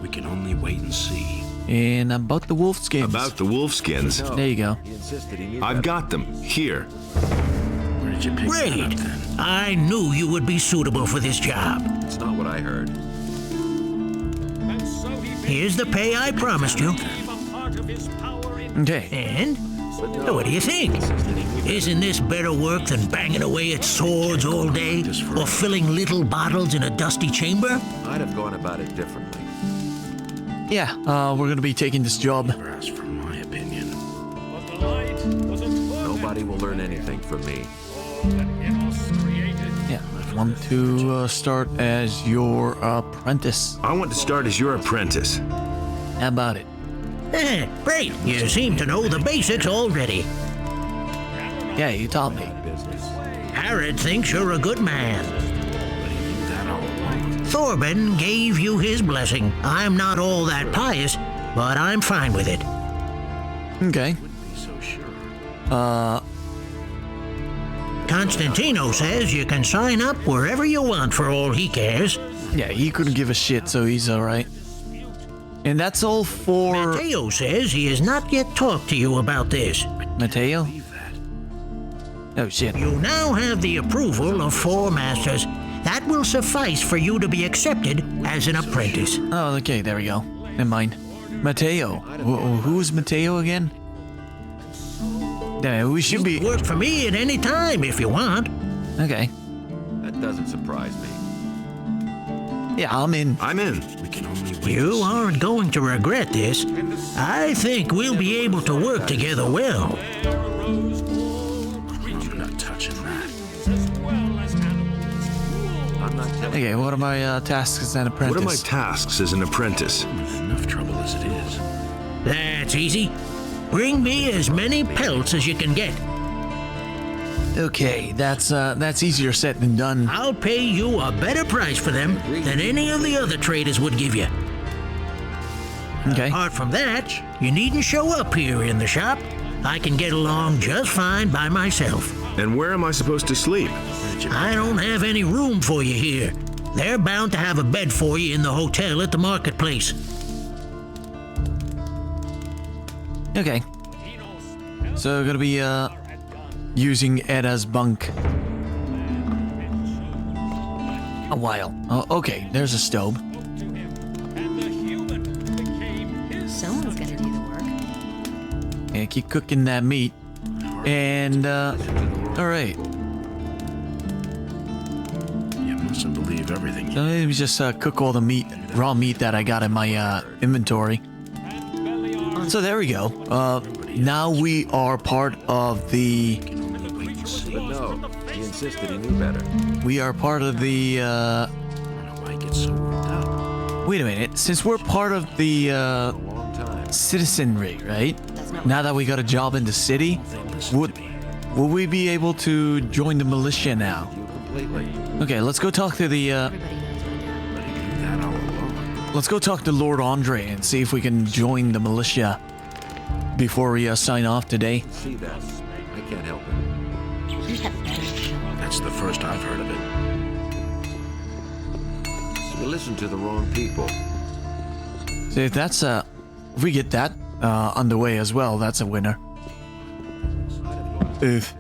We can only wait and see. And about the wolf skins. About the wolfskins? There you go. I've got them. Here. Where did you pick that Great! up then? I knew you would be suitable for this job. It's not what I heard. Here's the pay I promised you. Okay. And? What do you think? Isn't this better work than banging away at swords all day? Or filling little bottles in a dusty chamber? I'd have gone about it differently. Yeah, we're gonna be taking this job. As for my opinion. Nobody will learn anything from me. Yeah, I want to start as your apprentice. I want to start as your apprentice. How about it? Great. You seem to know the basics already. Yeah, you taught me. Harrod thinks you're a good man. Thorben gave you his blessing. I'm not all that pious, but I'm fine with it. Okay. Constantino says you can sign up wherever you want for all he cares. Yeah, he couldn't give a shit, so he's alright. And that's all for... Mateo says he has not yet talked to you about this. Mateo? Oh, shit. You now have the approval of 4 masters. That will suffice for you to be accepted as an apprentice. Oh, okay, there we go. Never mind. Mateo. Who's Mateo again? Yeah, we should be... Work for me at any time if you want. Okay. That doesn't surprise me. Yeah, I'm in. I'm in. We can only wait. You aren't going to regret this. I think we'll be able to work together well. I'm not touching that. Okay, what are my tasks as an apprentice? What are my tasks as an apprentice? Enough trouble as it is. That's easy. Bring me as many pelts as you can get. Okay, that's easier said than done. I'll pay you a better price for them than any of the other traders would give you. Okay. Apart from that, you needn't show up here in the shop. I can get along just fine by myself. And where am I supposed to sleep? I don't have any room for you here. They're bound to have a bed for you in the hotel at the marketplace. Okay. So we're gonna be using Edda's bunk a while. Oh, okay, there's a stove. Yeah, keep cooking that meat. And, alright. You mustn't believe everything. So maybe just cook all the meat, raw meat that I got in my inventory. So there we go. Now we are part of the... But no, he insisted he knew better. We are part of the... Wait a minute. Since we're part of the citizenry, right? Now that we got a job in the city, will we be able to join the militia now? Okay, let's go talk to the... Let's go talk to Lord Andre and see if we can join the militia before we sign off today. See that? I can't help it. That's the first I've heard of it. You listen to the wrong people. So if that's if we get that underway as well, that's a winner. Oof.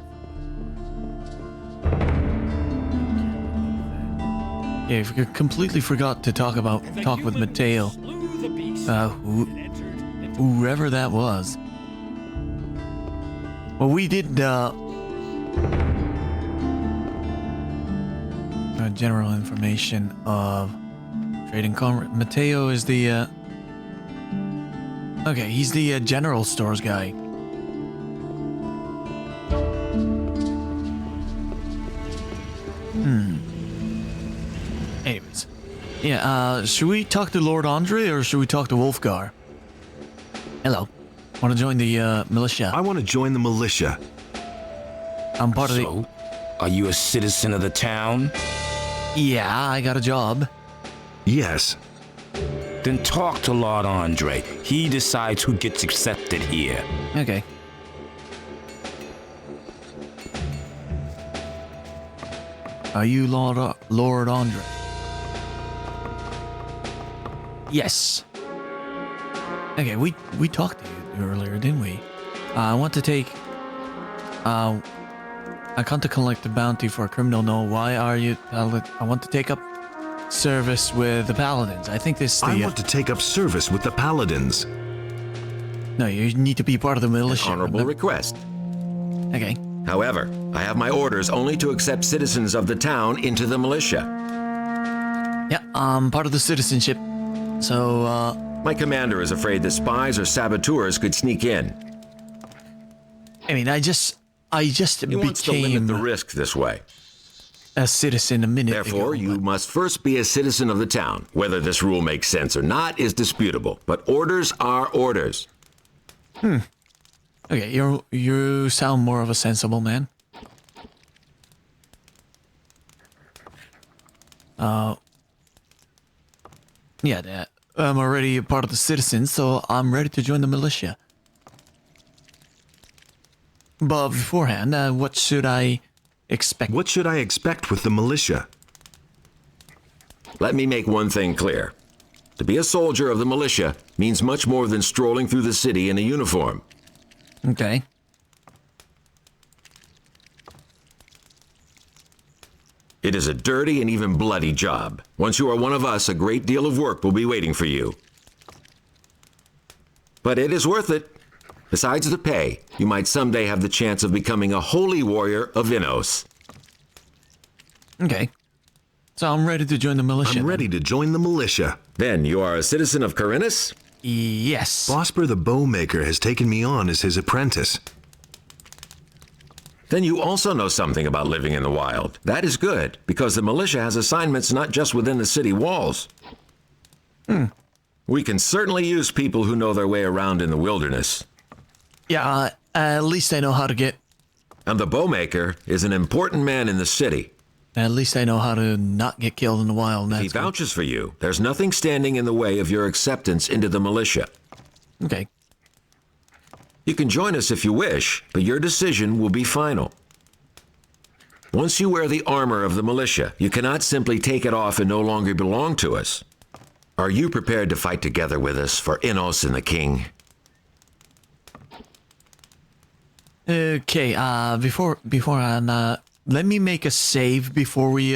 Yeah, we completely forgot to talk with Mateo. Whoever that was. Well, we did general information of trading commerce. Mateo is the okay, he's the general stores guy. Anyways, yeah, should we talk to Lord Andre or should we talk to Wolfgar? Hello. Want to join the militia? I want to join the militia. I'm part of the... So, are you a citizen of the town? Yeah, I got a job. Yes. Then talk to Lord Andre. He decides who gets accepted here. Okay. Are you Lord Andre? Yes. Okay, we talked to you earlier, didn't we? I want to take... I come to collect the bounty for a criminal. No, why are you... I want to take up service with the Paladins. I think this... I want to take up service with the Paladins. No, you need to be part of the militia. Honorable request. Okay. However, I have my orders only to accept citizens of the town into the militia. Yeah, I'm part of the citizenship. So, my commander is afraid that spies or saboteurs could sneak in. I mean, I just he wants to limit the risk this way. A citizen a minute Therefore, ago. you must first be a citizen of the town. Whether this rule makes sense or not is disputable, but orders are orders. Okay, you sound more of a sensible man. Yeah, that. I'm already a part of the citizens, so I'm ready to join the militia. But beforehand, what should I expect? What should I expect with the militia? Let me make one thing clear. To be a soldier of the militia means much more than strolling through the city in a uniform. Okay. It is a dirty and even bloody job. Once you are one of us, a great deal of work will be waiting for you. But it is worth it. Besides the pay, you might someday have the chance of becoming a holy warrior of Innos. Okay. So I'm ready to join the militia. I'm ready to join the militia. Then you are a citizen of Corinus? Yes. Bosper the Bowmaker has taken me on as his apprentice. Then you also know something about living in the wild. That is good, because the militia has assignments not just within the city walls. We can certainly use people who know their way around in the wilderness. Yeah, at least I know how to get... And the Bowmaker is an important man in the city. At least I know how to not get killed in the wild. He vouches for you. There's nothing standing in the way of your acceptance into the militia. Okay. You can join us if you wish, but your decision will be final. Once you wear the armor of the militia, you cannot simply take it off and no longer belong to us. Are you prepared to fight together with us for Innos and the king? Okay, beforehand, let me make a save before we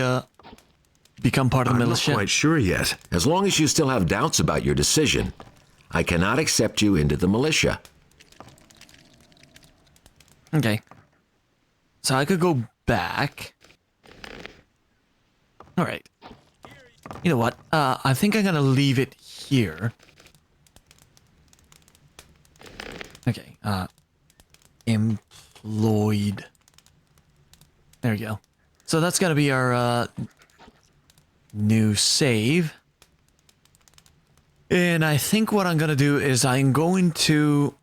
become part of the militia. I'm not quite sure yet. As long as you still have doubts about your decision, I cannot accept you into the militia. Okay. So I could go back. All right. You know what? I think I'm gonna leave it here. Okay. Employed. There we go. So that's gonna be our new save. And I think what I'm gonna do is I'm going to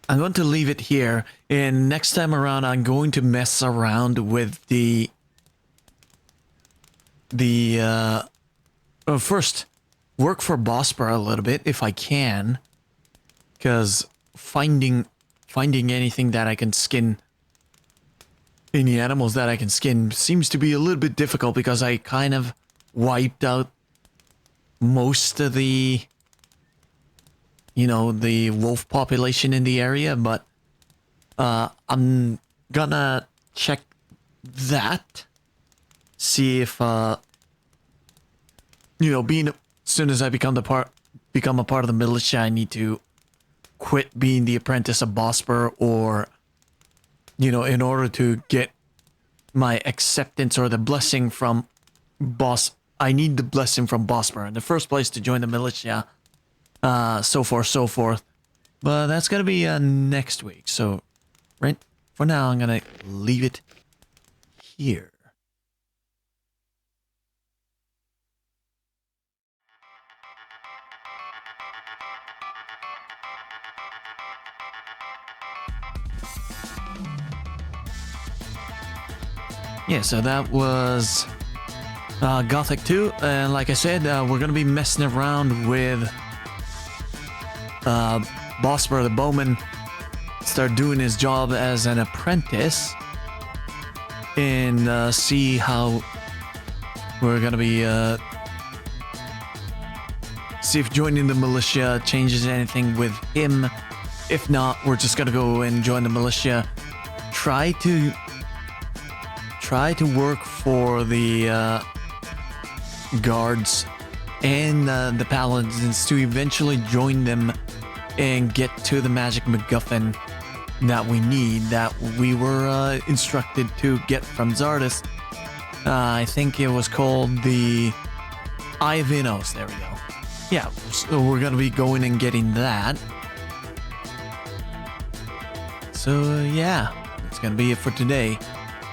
leave it here, and next time around I'm going to mess around with the first work for Bosper a little bit if I can, because finding anything that I can skin, any animals that I can skin, seems to be a little bit difficult because I kind of wiped out most of the, you know, the wolf population in the area, but I'm gonna check that, see if you know, as soon as I become a part of the militia, I need to quit being the apprentice of Bosper, or, you know, in order to get my acceptance or the blessing from I need the blessing from Bosper in the first place to join the militia. So forth. But that's gonna be next week. So, right for now, I'm gonna leave it here. Yeah, so that was Gothic 2, and like I said, we're gonna be messing around with Bosper the Bowman, start doing his job as an apprentice, and see how we're gonna be see if joining the militia changes anything with him. If not, we're just gonna go and join the militia, try to work for the guards and the paladins to eventually join them and get to the magic MacGuffin that we need, that we were instructed to get from Zardus. I think it was called the Eye of Innos. There we go. Yeah, so we're gonna be going and getting that. So yeah, that's gonna be it for today.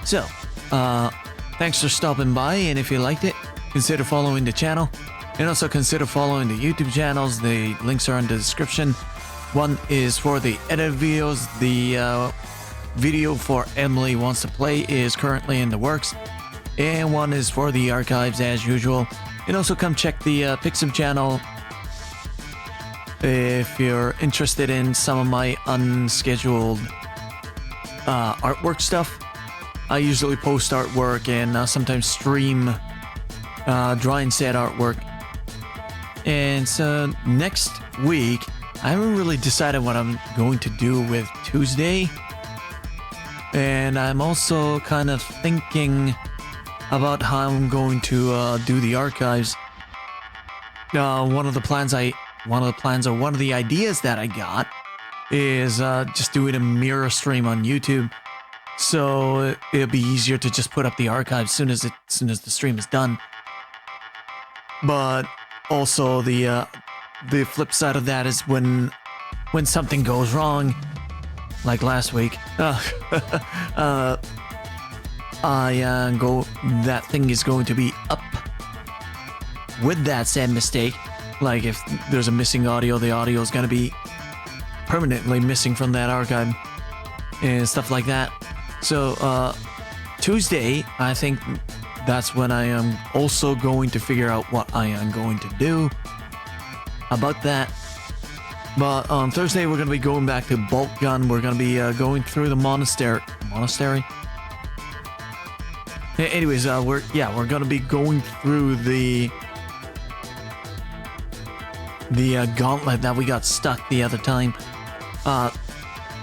So, thanks for stopping by, and if you liked it, consider following the channel, and also consider following the YouTube channels. The links are in the description. One is for the edited videos. The video for Emily Wants to Play is currently in the works, and one is for the archives as usual. And also come check the Pixum channel if you're interested in some of my unscheduled artwork stuff. I usually post artwork and sometimes stream drawing set artwork. And so next week, I haven't really decided what I'm going to do with Tuesday. And I'm also kind of thinking about how I'm going to do the archives. One of the ideas that I got is just doing a mirror stream on YouTube. So it'll be easier to just put up the archives as soon as the stream is done. But also the flip side of that is when something goes wrong, like last week, that thing is going to be up with that said mistake. Like if there's a missing audio, the audio is going to be permanently missing from that archive and stuff like that. So Tuesday, I think that's when I am also going to figure out what I am going to do about that. But on Thursday, we're going to be going back to Bolt Gun. We're going to be going through the monastery. Anyways, we're going to be going through the gauntlet that we got stuck the other time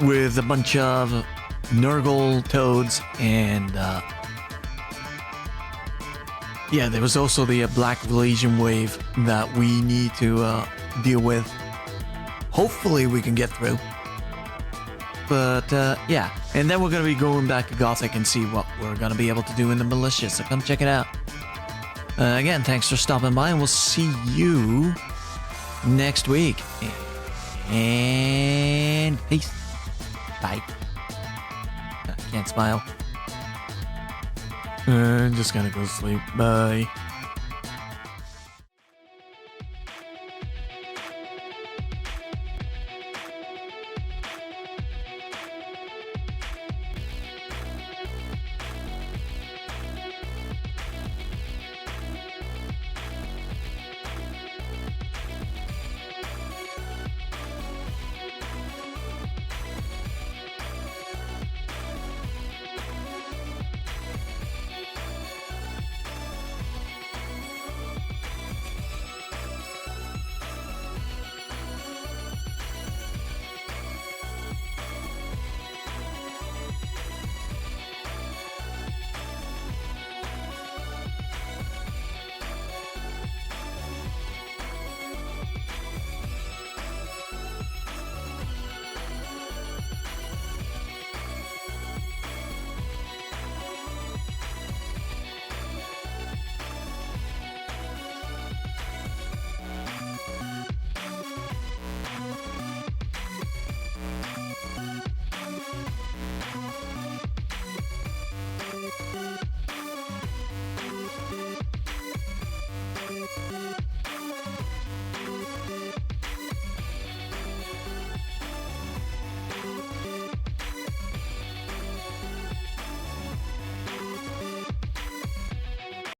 with a bunch of Nurgle toads, and yeah, there was also the Black Legion wave that we need to deal with. Hopefully we can get through. But yeah, and then we're gonna be going back to Gothic and see what we're gonna be able to do in the militia. So come check it out. Again, thanks for stopping by, and we'll see you next week. And peace. Bye. I can't smile. I'm just gonna go sleep. Bye.